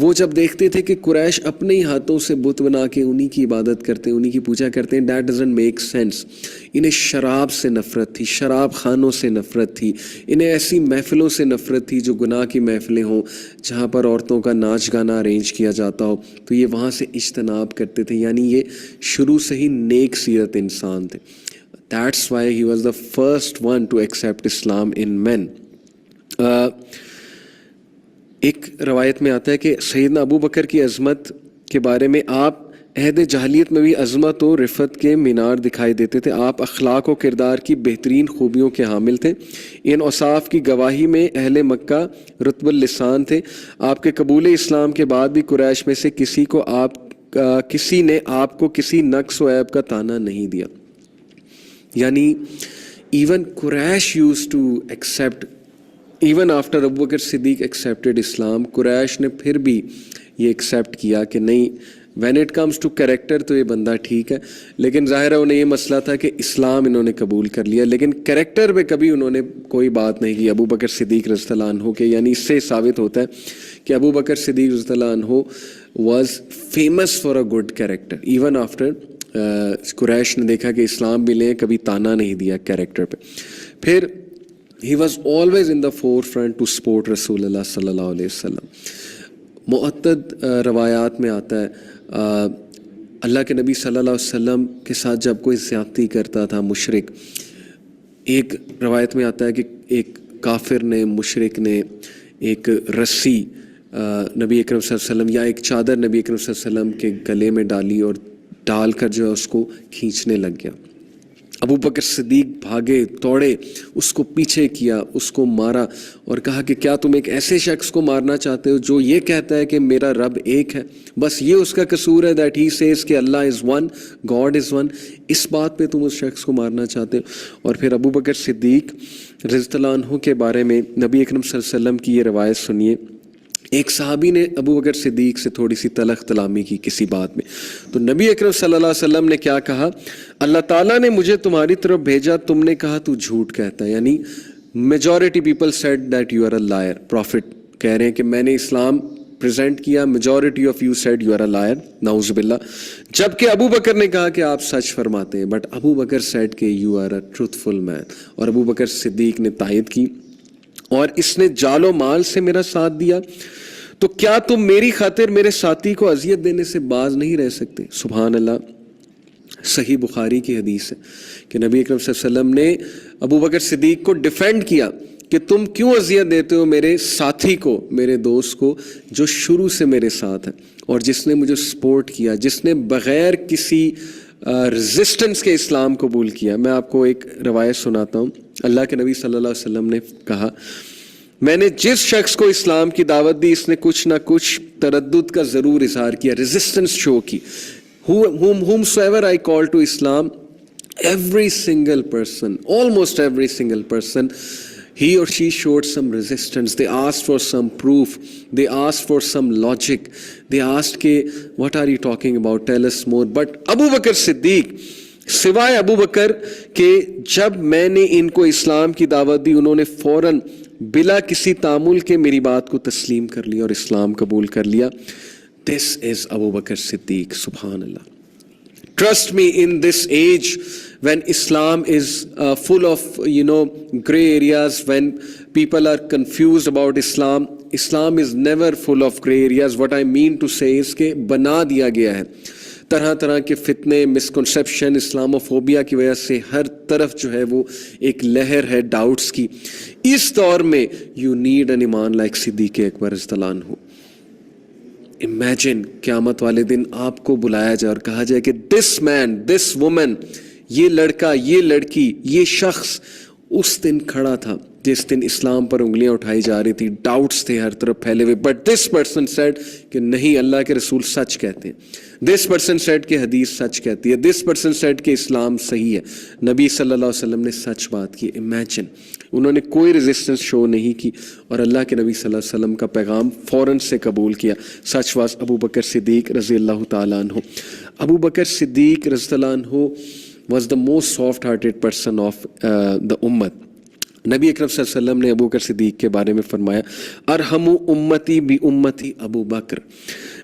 وہ جب دیکھتے تھے کہ قریش اپنے ہی ہاتھوں سے بت بنا کے انہی کی عبادت کرتے ہیں, انہی کی پوجا کرتے ہیں, دیٹ ڈزنٹ میک سینس. انہیں شراب سے نفرت تھی, شراب خانوں سے نفرت تھی, انہیں ایسی محفلوں سے نفرت تھی جو گناہ کی محفلیں ہوں, جہاں پر عورتوں کا ناچ گانا ارینج کیا جاتا ہو, تو یہ وہاں سے اجتناب کرتے تھے. یعنی یہ شروع سے ہی نیک سیرت انسان تھے. That's why he was the first one to accept Islam in men. ایک روایت میں آتا ہے کہ سیدنا ابو بکر کی عظمت کے بارے میں, آپ عہد جاہلیت میں بھی عظمت و رفت کے مینار دکھائی دیتے تھے. آپ اخلاق و کردار کی بہترین خوبیوں کے حامل تھے. ان اوصاف کی گواہی میں اہل مکہ رطب اللسان تھے. آپ کے قبول اسلام کے بعد بھی قریش میں سے کسی نے آپ کو کسی نقص و عیب کا طعنہ نہیں دیا. یعنی even Quraysh used accept, even after Abu Bakr Siddiq accepted Islam, Quraysh نے پھر بھی یہ ایکسیپٹ کیا کہ نہیں, when it comes to character تو یہ بندہ ٹھیک ہے. لیکن ظاہر ہے انہیں یہ مسئلہ تھا کہ اسلام انہوں نے قبول کر لیا, لیکن کریکٹر پہ کبھی انہوں نے کوئی بات نہیں کی ابو بکر صدیق رضی اللہ عنہ کے. یعنی اس سے ثابت ہوتا ہے کہ ابو بکر صدیق رضی اللہ عنہ was famous for a good character. Even after Quraysh نے دیکھا کہ اسلام بھی لیں, کبھی تانا نہیں دیا کریکٹر پہ. پھر ہی was always in the forefront to support رسول اللہ صلی اللہ علیہ وسلم. معتد روایات میں آتا ہے اللہ کے نبی صلی اللہ علیہ وسلم کے ساتھ جب کوئی زیادتی کرتا تھا مشرک, ایک روایت میں آتا ہے کہ ایک کافر نے, مشرک نے ایک رسی نبی اکرم صلی اللہ علیہ وسلم یا ایک چادر نبی اکرم صلی اللہ علیہ وسلم کے گلے میں ڈالی اور ڈال کر جو ہے اس کو کھینچنے لگ گیا. ابو بکر صدیق بھاگے, دوڑے, اس کو پیچھے کیا, اس کو مارا اور کہا کہ کیا تم ایک ایسے شخص کو مارنا چاہتے ہو جو یہ کہتا ہے کہ میرا رب ایک ہے, بس یہ اس کا قصور ہے, دیٹ ہی سیز کہ Allah is one, God is one, اس بات پہ تم اس شخص کو مارنا چاہتے ہو. اور پھر ابو بکر صدیق رضی اللہ عنہ کے بارے میں نبی اکرم صلی اللہ علیہ وسلم کی یہ روایت سنیے. ایک صحابی نے ابو بکر صدیق سے تھوڑی سی تلخ کلامی کی کسی بات میں, تو نبی اکرم صلی اللہ علیہ وسلم نے کیا کہا, اللہ تعالیٰ نے مجھے تمہاری طرف بھیجا, تم نے کہا تو جھوٹ کہتا ہے. یعنی majority people said that you are a liar. Prophet کہہ رہے ہیں کہ میں نے اسلام پریزنٹ کیا, majority of you said you are a liar, نعوذ باللہ. جبکہ ابو بکر نے کہا کہ آپ سچ فرماتے ہیں, بٹ ابو بکر سیڈ کہ یو آر اے ٹروتھ فل مین. اور ابو بکر صدیق نے تائید کی, اور اس نے جال و مال سے میرا ساتھ دیا, تو کیا تم میری خاطر میرے ساتھی کو اذیت دینے سے باز نہیں رہ سکتے. سبحان اللہ. صحیح بخاری کی حدیث ہے کہ نبی اکرم صلی اللہ علیہ وسلم نے ابو بکر صدیق کو ڈیفینڈ کیا کہ تم کیوں اذیت دیتے ہو میرے ساتھی کو, میرے دوست کو, جو شروع سے میرے ساتھ ہے اور جس نے مجھے سپورٹ کیا, جس نے بغیر کسی ریزسٹنس کے اسلام قبول کیا. میں آپ کو ایک روایت سناتا ہوں. اللہ کے نبی صلی اللہ علیہ وسلم نے کہا, میں نے جس شخص کو اسلام کی دعوت دی اس نے کچھ نہ کچھ تردد کا ضرور اظہار کیا, ریزسٹنس شو کی. whomsoever I call to Islam, every single person, almost every single person, he or she showed some resistance. They asked for some proof. They asked for some logic. They asked کہ what are you talking about? Tell us more. But Abu Bakr صدیق, سوائے ابو بکر کہ جب میں نے ان کو اسلام کی دعوت دی, انہوں نے فوراً بلا کسی تعامل کے میری بات کو تسلیم کر لیا اور اسلام قبول کر لیا. This is Abu Bakr Siddiq. Subhanallah. Trust me, in this age when Islam is full of gray areas, when people are confused about Islam, Islam is never full of gray areas. What I mean to say is کہ بنا دیا گیا ہے طرح طرح کے فتنے, misconception, Islamophobia کی وجہ سے ہر طرف جو ہے وہ ایک لہر ہے ڈاؤٹس کی. اس دور میں یو نیڈ این ایمان لائک صدیق اکبر رضی اللہ عنہ. امیجن قیامت والے دن آپ کو بلایا جائے اور کہا جائے کہ دس مین, دس وومن, یہ لڑکا, یہ لڑکی, یہ شخص اس دن کھڑا تھا جس دن اسلام پر انگلیاں اٹھائی جا رہی تھی, ڈاؤٹس تھے ہر طرف پھیلے ہوئے, بٹ دس پرسن سیڈ کہ نہیں, اللہ کے رسول سچ کہتے ہیں. دس پرسن سیڈ کہ حدیث سچ کہتی ہے. دس پرسن سیڈ کہ اسلام صحیح ہے. نبی صلی اللہ علیہ وسلم نے سچ بات کی. امیجن, انہوں نے کوئی ریزسٹنس شو نہیں کی اور اللہ کے نبی صلی اللہ علیہ وسلم کا پیغام فوراً سے قبول کیا. Such was Abu Bakr Siddiq رضی اللہ تعالیٰ عنہ. ابو بکر صدیق رضی اللہ عنہ was the most soft hearted person of the ummah. نبی اکرم صلی اللہ علیہ وسلم نے ابو بکر صدیق کے بارے میں فرمایا ارحم امتی بی امتی ابو بکر،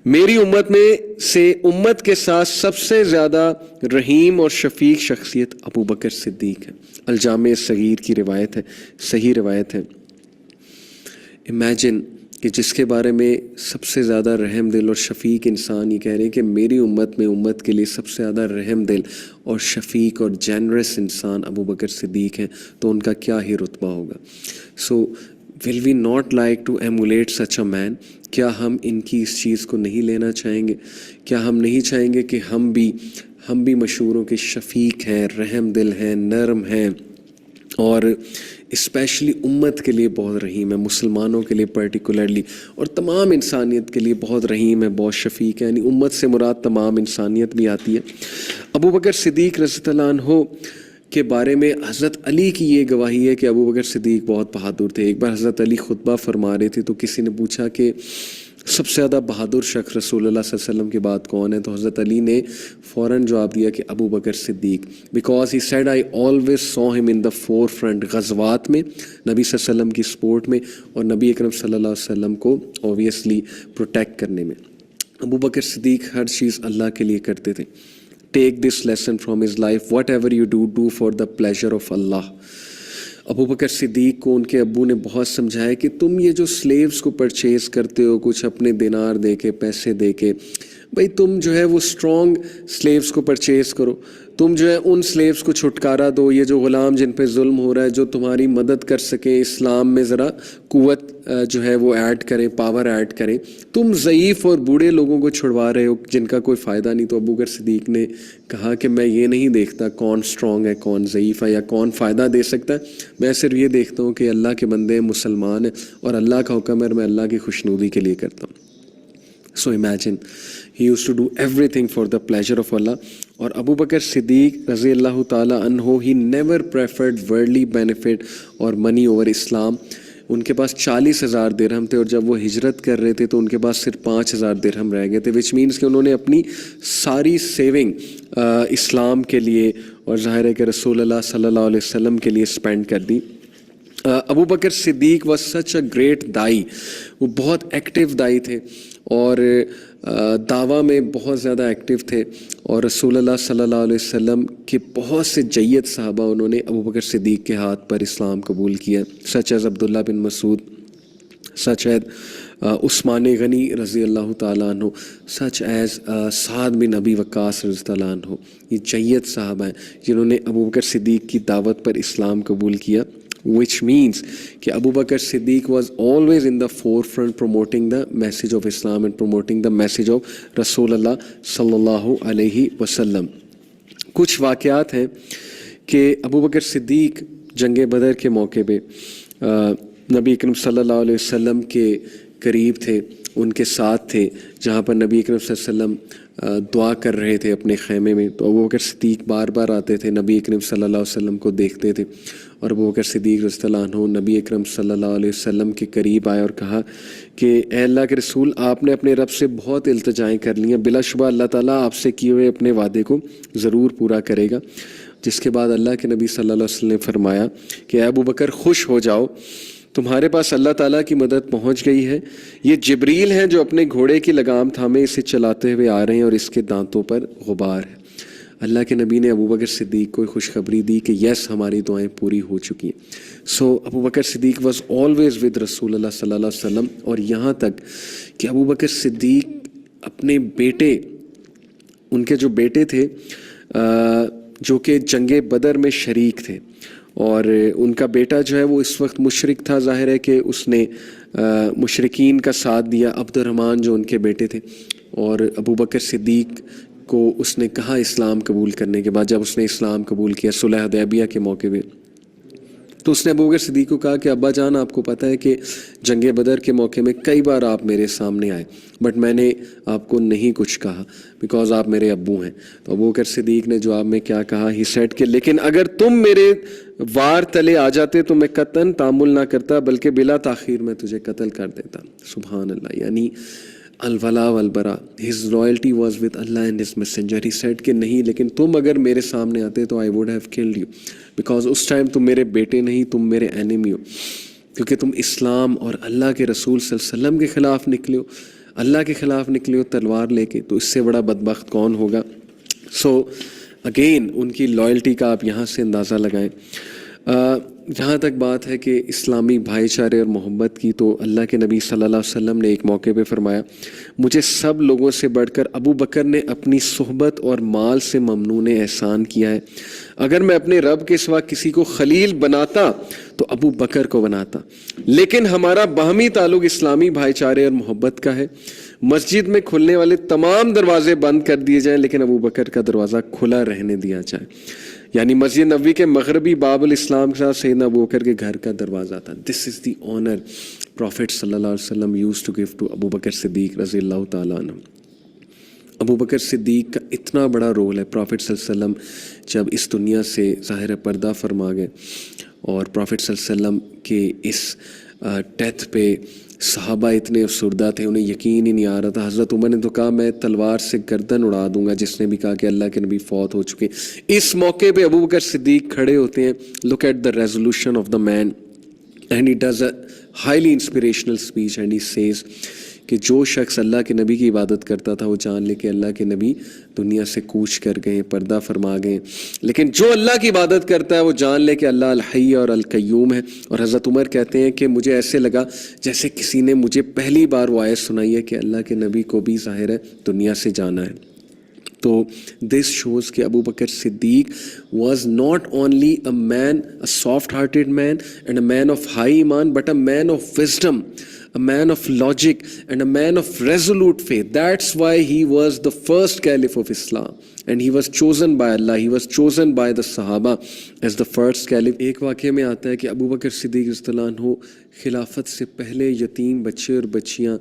میری امت میں سے امت کے ساتھ سب سے زیادہ رحیم اور شفیق شخصیت ابو بکر صدیق ہے۔ الجامع صغیر کی روایت ہے، صحیح روایت ہے۔ امیجن کہ جس کے بارے میں سب سے زیادہ رحم دل اور شفیق انسان یہ کہہ رہے ہیں کہ میری امت میں امت کے لیے سب سے زیادہ رحم دل اور شفیق اور جینرس انسان ابو بکر صدیق ہیں، تو ان کا کیا ہی رتبہ ہوگا۔ سو ول وی ناٹ لائک ٹو ایمولیٹ سچ اے مین؟ کیا ہم ان کی اس چیز کو نہیں لینا چاہیں گے؟ کیا ہم نہیں چاہیں گے کہ ہم بھی مشہوروں کے شفیق ہیں، رحم دل ہیں، نرم ہیں، اور اسپیشلی امت کے لیے بہت رحیم ہے، مسلمانوں کے لیے پرٹیکولرلی، اور تمام انسانیت کے لیے بہت رحیم ہے، بہت شفیق ہے، یعنی امت سے مراد تمام انسانیت بھی آتی ہے۔ ابو بکر صدیق رضی اللہ عنہ کے بارے میں حضرت علی کی یہ گواہی ہے کہ ابو بکر صدیق بہت بہادر تھے۔ ایک بار حضرت علی خطبہ فرما رہے تھے تو کسی نے پوچھا کہ سب سے زیادہ بہادر شخص رسول اللہ صلی اللہ علیہ وسلم کے بعد کون ہے؟ تو حضرت علی نے فوراً جواب دیا کہ Abu Bakr Siddiq, because he said I always saw him in the four front, غزوات میں، نبی صلی اللہ علیہ وسلم کی سپورٹ میں، اور نبی اکرم صلی اللہ علیہ وسلم کو اوبویسلی پروٹیکٹ کرنے میں۔ ابو بکر صدیق ہر چیز اللہ کے لیے کرتے تھے۔ Take this lesson from his life, whatever you do for the pleasure of Allah. Abu Bakr Siddiq کو ان کے ابو نے بہت سمجھایا کہ تم یہ جو سلیوز کو پرچیز کرتے ہو کچھ اپنے دینار دے کے، پیسے دے کے، بھئی تم جو ہے وہ اسٹرانگ سلیوز کو پرچیز کرو، تم جو ہے ان سلیوز کو چھٹکارا دو، یہ جو غلام جن پہ ظلم ہو رہا ہے، جو تمہاری مدد کر سکیں، اسلام میں ذرا قوت جو ہے وہ ایڈ کریں، پاور ایڈ کریں۔ تم ضعیف اور بوڑھے لوگوں کو چھڑوا رہے ہو جن کا کوئی فائدہ نہیں۔ تو ابو بکر صدیق نے کہا کہ میں یہ نہیں دیکھتا کون اسٹرانگ ہے، کون ضعیف ہے، یا کون فائدہ دے سکتا ہے، میں صرف یہ دیکھتا ہوں کہ اللہ کے بندے مسلمان ہیں اور اللہ کا حکم ہے اور میں اللہ کی خوشنودی کے لیے کرتا ہوں۔ So imagine he used to do everything for the pleasure of Allah. اور ابو بکر صدیق رضی اللہ تعالیٰ عنہ he never preferred worldly benefit اور منی اوور اسلام۔ ان کے پاس 40,000 درہم تھے، اور جب وہ ہجرت کر رہے تھے تو ان کے پاس صرف 5,000 درہم رہ گئے تھے، وچ مینس کہ انہوں نے اپنی ساری سیونگ اسلام کے لیے اور ظاہر ہے کہ رسول اللہ صلی اللہ علیہ وسلم کے لیے اسپینڈ کر دی۔ ابو Bakr Siddiq was such a great دائی، وہ بہت ایکٹیو دائی تھے اور دعویٰ میں بہت زیادہ ایکٹیو تھے، اور رسول اللہ صلی اللہ علیہ وسلم کے بہت سے جید صحابہ انہوں نے ابو بکر صدیق کے ہاتھ پر اسلام قبول کیا، سچ ایز عبداللہ بن مسعود، سچ ایز عثمان غنی رضی اللہ تعالیٰ عنہ، سچ ایز سعد بن ابی وقاص رضی اللہ عنہ۔ یہ جید صحابہ ہیں جنہوں نے ابو بکر صدیق کی دعوت پر اسلام قبول کیا، which means کہ Abu Bakr Siddiq was always in the forefront promoting the message of Islam and promoting the message of رسول اللہ صلی اللہ علیہ وسلم۔ کچھ واقعات ہیں کہ ابو بکر صدیق جنگ بدر کے موقع پہ نبی اکرم صلی اللہ علیہ وسلم کے قریب تھے، ان کے ساتھ تھے، جہاں پر نبی اکرم صلی اللہ علیہ وسلم دعا کر رہے تھے اپنے خیمے میں، تو ابو بکر صدیق بار بار آتے تھے، نبی اکرم صلی اللہ علیہ وسلم کو دیکھتے تھے، اور ابو بکر صدیق رضی اللہ عنہ نبی اکرم صلی اللہ علیہ وسلم کے قریب آئے اور کہا کہ اے اللہ کے رسول، آپ نے اپنے رب سے بہت التجائیں کر لی ہیں، بلا شبہ اللہ تعالیٰ آپ سے کیے ہوئے اپنے وعدے کو ضرور پورا کرے گا۔ جس کے بعد اللہ کے نبی صلی اللہ علیہ وسلم نے فرمایا کہ اے ابو بکر خوش ہو جاؤ، تمہارے پاس اللہ تعالیٰ کی مدد پہنچ گئی ہے، یہ جبریل ہیں جو اپنے گھوڑے کی لگام تھامے اسے چلاتے ہوئے آ رہے ہیں اور اس کے دانتوں پر غبار ہے۔ اللہ کے نبی نے ابو بکر صدیق کو خوشخبری دی کہ یس ہماری دعائیں پوری ہو چکی ہیں۔ سو ابو Bakr Siddiq was always with رسول اللہ صلی اللہ علیہ وسلم، اور یہاں تک کہ ابو بکر صدیق اپنے بیٹے، ان کے جو بیٹے تھے جو کہ جنگ بدر میں شریک تھے، اور ان کا بیٹا جو ہے وہ اس وقت مشرک تھا، ظاہر ہے کہ اس نے مشرکین کا ساتھ دیا، عبد الرحمن جو ان کے بیٹے تھے، اور ابو بکر صدیق کو اس نے کہا اسلام قبول کرنے کے بعد، جب اس نے اسلام قبول کیا صلح حدیبیہ کے موقع پہ، تو اس نے ابو بکر صدیق کو کہا کہ ابا جان آپ کو پتہ ہے کہ جنگ بدر کے موقع میں کئی بار آپ میرے سامنے آئے، بٹ میں نے آپ کو نہیں کچھ کہا بیکاز آپ میرے ابو ہیں۔ تو ابو بکر صدیق نے جواب میں کیا کہا، ہی سیڈ کہ لیکن اگر تم میرے وار تلے آ جاتے تو میں قطعاً تعامل نہ کرتا، بلکہ بلا تاخیر میں تجھے قتل کر دیتا۔ سبحان اللہ، یعنی الولا والبرا. His loyalty was with Allah and His messenger. He said کہ نہیں لیکن تم اگر میرے سامنے آتے تو I would have killed you because اس ٹائم تم میرے بیٹے نہیں, تم میرے enemy ہو, کیونکہ تم اسلام اور اللہ کے رسول صلی اللہ علیہ وسلم کے خلاف نکلے ہو, اللہ کے خلاف نکلے ہو تلوار لے کے, تو اس سے بڑا بدبخت کون ہوگا. سو اگین ان کی لائلٹی کا آپ یہاں سے اندازہ لگائیں. جہاں تک بات ہے کہ اسلامی بھائی چارے اور محبت کی, تو اللہ کے نبی صلی اللہ علیہ وسلم نے ایک موقع پہ فرمایا مجھے سب لوگوں سے بڑھ کر ابو بکر نے اپنی صحبت اور مال سے ممنون احسان کیا ہے. اگر میں اپنے رب کے سوا کسی کو خلیل بناتا تو ابو بکر کو بناتا, لیکن ہمارا باہمی تعلق اسلامی بھائی چارے اور محبت کا ہے. مسجد میں کھلنے والے تمام دروازے بند کر دیے جائیں لیکن ابو بکر کا دروازہ کھلا رہنے دیا جائے. یعنی مسجد نبوی کے مغربی باب الاسلام کے ساتھ سیدنا ابو بکر کے گھر کا دروازہ تھا. دس از دی آنر پروفیٹ صلی اللہ علیہ وسلم use to give to Abu Bakr Siddiq رضی اللہ تعالیٰ عنہ. ابو بکر صدیق کا اتنا بڑا رول ہے. پروفیٹ صلی اللہ علیہ وسلم جب اس دنیا سے ظاہر پردہ فرما گئے اور پروفیٹ صلی اللہ علیہ وسلم کے اس ڈیتھ پہ صحابہ اتنے افسردہ تھے, انہیں یقین ہی نہیں آ رہا تھا. حضرت عمر نے تو کہا میں تلوار سے گردن اڑا دوں گا, جس نے بھی کہا کہ اللہ کے نبی فوت ہو چکے. اس موقع پہ ابو بکر صدیق کھڑے ہوتے ہیں. Look at the resolution of the man and he does a highly inspirational speech and he says کہ جو شخص اللہ کے نبی کی عبادت کرتا تھا وہ جان لے کہ اللہ کے نبی دنیا سے کوچ کر گئے, پردہ فرما گئے, لیکن جو اللہ کی عبادت کرتا ہے وہ جان لے کہ اللہ الحی اور القیوم ہے. اور حضرت عمر کہتے ہیں کہ مجھے ایسے لگا جیسے کسی نے مجھے پہلی بار وہ آیت سنائی ہے کہ اللہ کے نبی کو بھی ظاہر ہے دنیا سے جانا ہے. تو دس شوز کہ Abu Bakr Siddiq was not only a man, a soft hearted man and a man of high ایمان, but a man of wisdom, a man of logic and a man of resolute faith. That's why he was the first caliph of Islam and he was chosen by Allah, he was chosen by the Sahaba as the first caliph. ایک واقعے میں آتا ہے کہ Abu Bakr Siddiq رضی Allah عنہ خلافت سے پہلے یتیم بچے اور بچیاں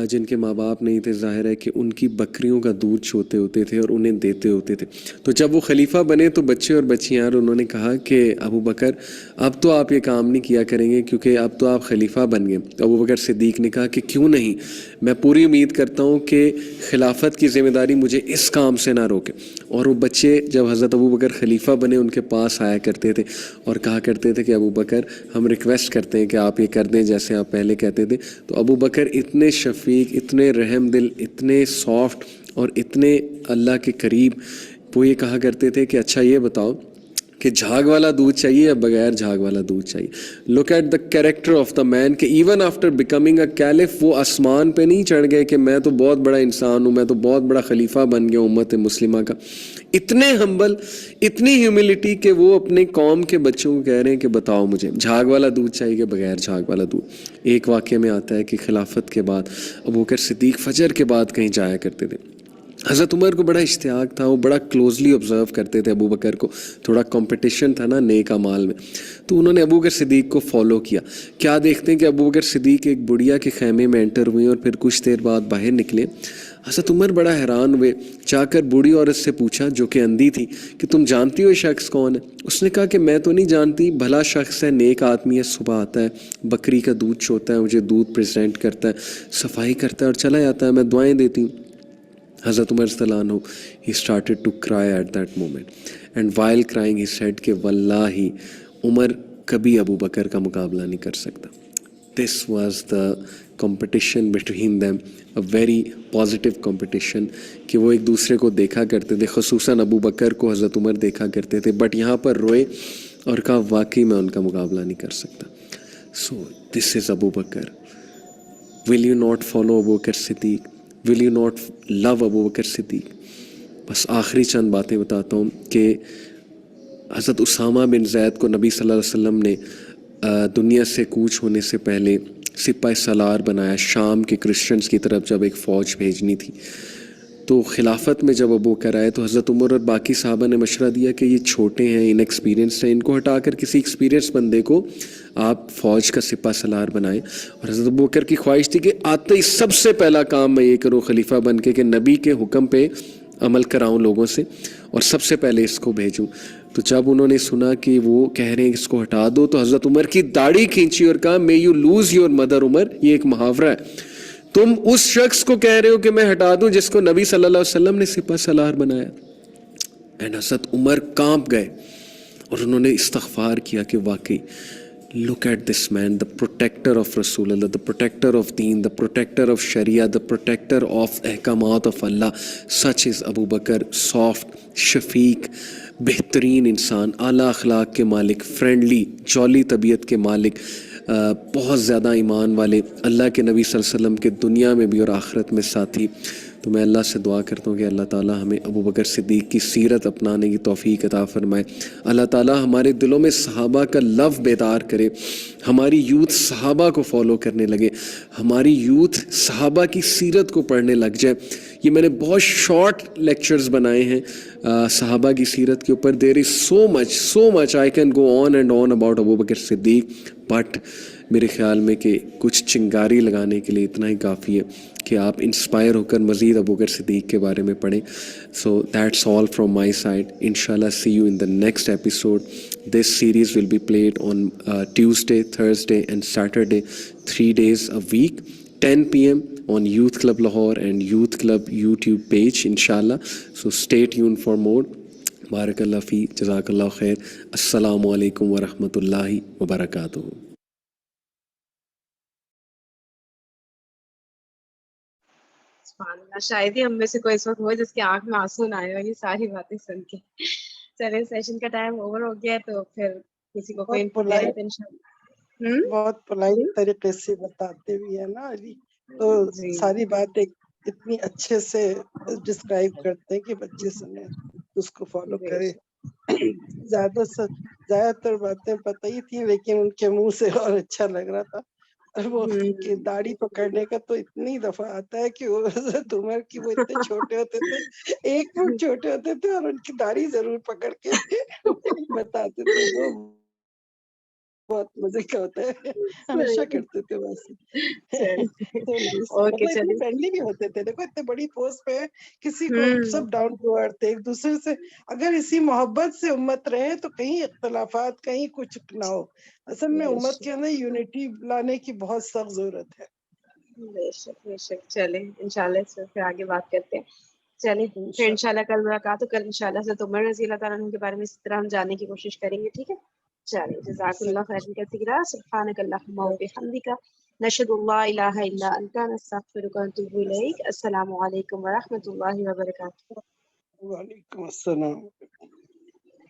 جن کے ماں باپ نہیں تھے, ظاہر ہے کہ ان کی بکریوں کا دودھ چوتے ہوتے تھے اور انہیں دیتے ہوتے تھے. تو جب وہ خلیفہ بنے تو بچے اور بچیاں اور انہوں نے کہا کہ ابو بکر اب تو آپ یہ کام نہیں کیا کریں گے کیونکہ اب تو آپ خلیفہ بن گئے. ابو بکر صدیق نے کہا کہ کیوں نہیں, میں پوری امید کرتا ہوں کہ خلافت کی ذمہ داری مجھے اس کام سے نہ روکے. اور وہ بچے جب حضرت ابو بکر خلیفہ بنے ان کے پاس آیا کرتے تھے اور کہا کرتے تھے کہ ابو بکر ہم ریکویسٹ کرتے ہیں کہ آپ یہ کر دیں جیسے آپ پہلے کہتے تھے. تو ابو بکر اتنے شفیق, اتنے رحم دل, اتنے سافٹ اور اتنے اللہ کے قریب, وہ یہ کہا کرتے تھے کہ اچھا یہ بتاؤ کہ جھاگ والا دودھ چاہیے یا بغیر جھاگ والا دودھ چاہیے. Look at the character of the man کہ even after becoming a caliph وہ آسمان پہ نہیں چڑھ گئے کہ میں تو بہت بڑا انسان ہوں, میں تو بہت بڑا خلیفہ بن گیا امت مسلمہ کا. اتنے ہمبل, اتنی ہیوملٹی کہ وہ اپنے قوم کے بچوں کو کہہ رہے ہیں کہ بتاؤ مجھے جھاگ والا دودھ چاہیے کہ بغیر جھاگ والا دودھ. ایک واقعے میں آتا ہے کہ خلافت کے بعد ابو بکر صدیق فجر کے بعد کہیں جایا کرتے تھے. حضرت عمر کو بڑا اشتیاق تھا, وہ بڑا کلوزلی آبزرو کرتے تھے ابو بکر کو, تھوڑا کمپٹیشن تھا نا نیک اعمال میں, تو انہوں نے ابو بکر صدیق کو فالو کیا. کیا دیکھتے ہیں کہ ابو بکر صدیق ایک بڑھیا کے خیمے میں انٹر ہوئے اور پھر کچھ دیر بعد باہر نکلے. حضرت عمر بڑا حیران ہوئے, جا کر بوڑھی عورت سے پوچھا جو کہ اندھی تھی کہ تم جانتی ہو یہ شخص کون ہے؟ اس نے کہا کہ میں تو نہیں جانتی, بھلا شخص ہے, نیک آدمی ہے, صبح آتا ہے, بکری کا دودھ چوتا ہے, مجھے دودھ پریزنٹ کرتا ہے, صفائی کرتا ہے اور چلا جاتا ہے, میں دعائیں دیتی ہوں. حضرت عمر رضی اللہ عنہ he started to cry at that moment and while crying he said کہ واللہ عمر کبھی ابو بکر کا مقابلہ نہیں کر سکتا. This was the competition between them, a very positive competition کہ وہ ایک دوسرے کو دیکھا کرتے تھے, خصوصاً ابو بکر کو حضرت عمر دیکھا کرتے تھے, بٹ یہاں پر روئے اور کہا واقعی میں ان کا مقابلہ نہیں کر سکتا. So this is Abu Bakr. Will you not follow Abu Bakr Siddiq? Will you not love Abu Bakr Siddiq? بس آخری چند باتیں بتاتا ہوں کہ حضرت اسامہ بن زید کو نبی صلی اللہ علیہ وسلم نے دنیا سے کوچ ہونے سے پہلے سپاہ سالار بنایا شام کے کرسچنز کی طرف جب ایک فوج بھیجنی تھی. تو خلافت میں جب ابو بکر آئے تو حضرت عمر اور باقی صحابہ نے مشورہ دیا کہ یہ چھوٹے ہیں, ان ایکسپیرینس ہیں, ان کو ہٹا کر کسی ایکسپیرینس بندے کو آپ فوج کا سپاہ سالار بنائیں. اور حضرت ابو بکر کی خواہش تھی کہ آتے ہی سب سے پہلا کام میں یہ کروں خلیفہ بن کے کہ نبی کے حکم پہ عمل کراؤں لوگوں سے اور سب سے پہلے اس کو بھیجوں. تو جب انہوں نے سنا کہ وہ کہہ رہے ہیں کہ اس کو ہٹا دو تو حضرت عمر کی داڑھی کھینچی اور کہا may you lose your mother عمر, یہ ایک محاورہ ہے. تم اس شخص کو کہہ رہے ہو کہ میں ہٹا دوں جس کو نبی صلی اللہ علیہ وسلم نے سپہ سالار بنایا. اینڈ حضرت عمر کانپ گئے اور انہوں نے استغفار کیا کہ واقعی look at this man, the protector of Rasulullah, the protector of deen, the protector of Sharia, the protector of ahkamat of Allah. Such is Abu Bakr, soft, shafiq, بہترین انسان, اعلیٰ اخلاق کے مالک, فرینڈلی, جولی طبیعت کے مالک, بہت زیادہ ایمان والے, اللہ کے نبی صلی اللہ علیہ وسلم کے دنیا میں بھی اور آخرت میں ساتھی. تو میں اللہ سے دعا کرتا ہوں کہ اللہ تعالیٰ ہمیں ابو بکر صدیق کی سیرت اپنانے کی توفیق عطا فرمائے. اللہ تعالیٰ ہمارے دلوں میں صحابہ کا لو بیدار کرے, ہماری یوتھ صحابہ کو فالو کرنے لگے, ہماری یوتھ صحابہ کی سیرت کو پڑھنے لگ جائے. یہ میں نے بہت شارٹ لیکچرز بنائے ہیں صحابہ کی سیرت کے اوپر. There is so much I can go on and on about Abu Bakr Siddiq, but میرے خیال میں کہ کچھ چنگاری لگانے کے لیے اتنا ہی کافی ہے کہ آپ انسپائر ہو کر مزید ابو بکر صدیق کے بارے میں پڑھیں. So that's all from my side. انشاءاللہ see you in the next episode. This series will be played on Tuesday, Thursday and Saturday, 3 days a week, 10 PM on Youth Club Lahore and Youth Club YouTube page, inshallah. So stay tuned for more. Barakallah fi, jazakallah khair. Assalamu alaikum wa rahmatullahi wa barakatuh. سبحان اللہ, شاید ہی ہم میں سے کوئی اس وقت ہو جس کی آنکھ میں آنسو نہ آئے ہو یہ ساری باتیں سن کے. چلے سیشن کا ٹائم اوور ہو گیا تو پھر کسی کو کوئی بہت پولائٹ طریقے سے بتاتے بھی ہے نا علی, تو ساری بات اتنی اچھے سے ڈسکرائب کرتے ہیں کہ بچے سنے اس کو فالو کرے. زیادہ تر باتیں پتہ ہی تھی لیکن ان کے منہ سے اور اچھا لگ رہا تھا. وہ داڑھی پکڑنے کا تو اتنی دفعہ آتا ہے کہ وہ حضرت عمر کی وہ اتنے چھوٹے ہوتے تھے, 1 فٹ چھوٹے ہوتے تھے اور ان کی داڑھی ضرور پکڑ کے بتاتے تھے. وہ بہت مزے کا ہوتا ہے, ہمیشہ کرتے تھے ویسے. فرینڈلی بھی ہوتے تھے. دیکھو اتنے بڑی پوسٹ پہ کسی کو سب ڈاؤن ٹو ارتھ, ایک دوسرے سے اگر اسی محبت سے امت رہے تو کہیں اختلافات کہیں کچھ نہ ہو. اصل میں امت کے اندر یونٹی لانے کی بہت سخت ضرورت ہے. بے شک. چلیں انشاءاللہ اس پہ آگے بات کرتے ہیں. چلیں پھر انشاءاللہ کل ملاقات ہو. کل انشاءاللہ حضرت عمر رضی اللہ تعالیٰ عنہ کے بارے میں اس طرح ہم جاننے کی کوشش کریں گے. ٹھیک ہے, چلیں جزاک اللہ خیرا کثیرا. سبحانک اللہم و بحمدک, نشہد ان لا الہ الا انت, نستغفرک و نتوب الیک. السلام علیکم و رحمۃ اللہ وبرکاتہ. وعلیکم السلام.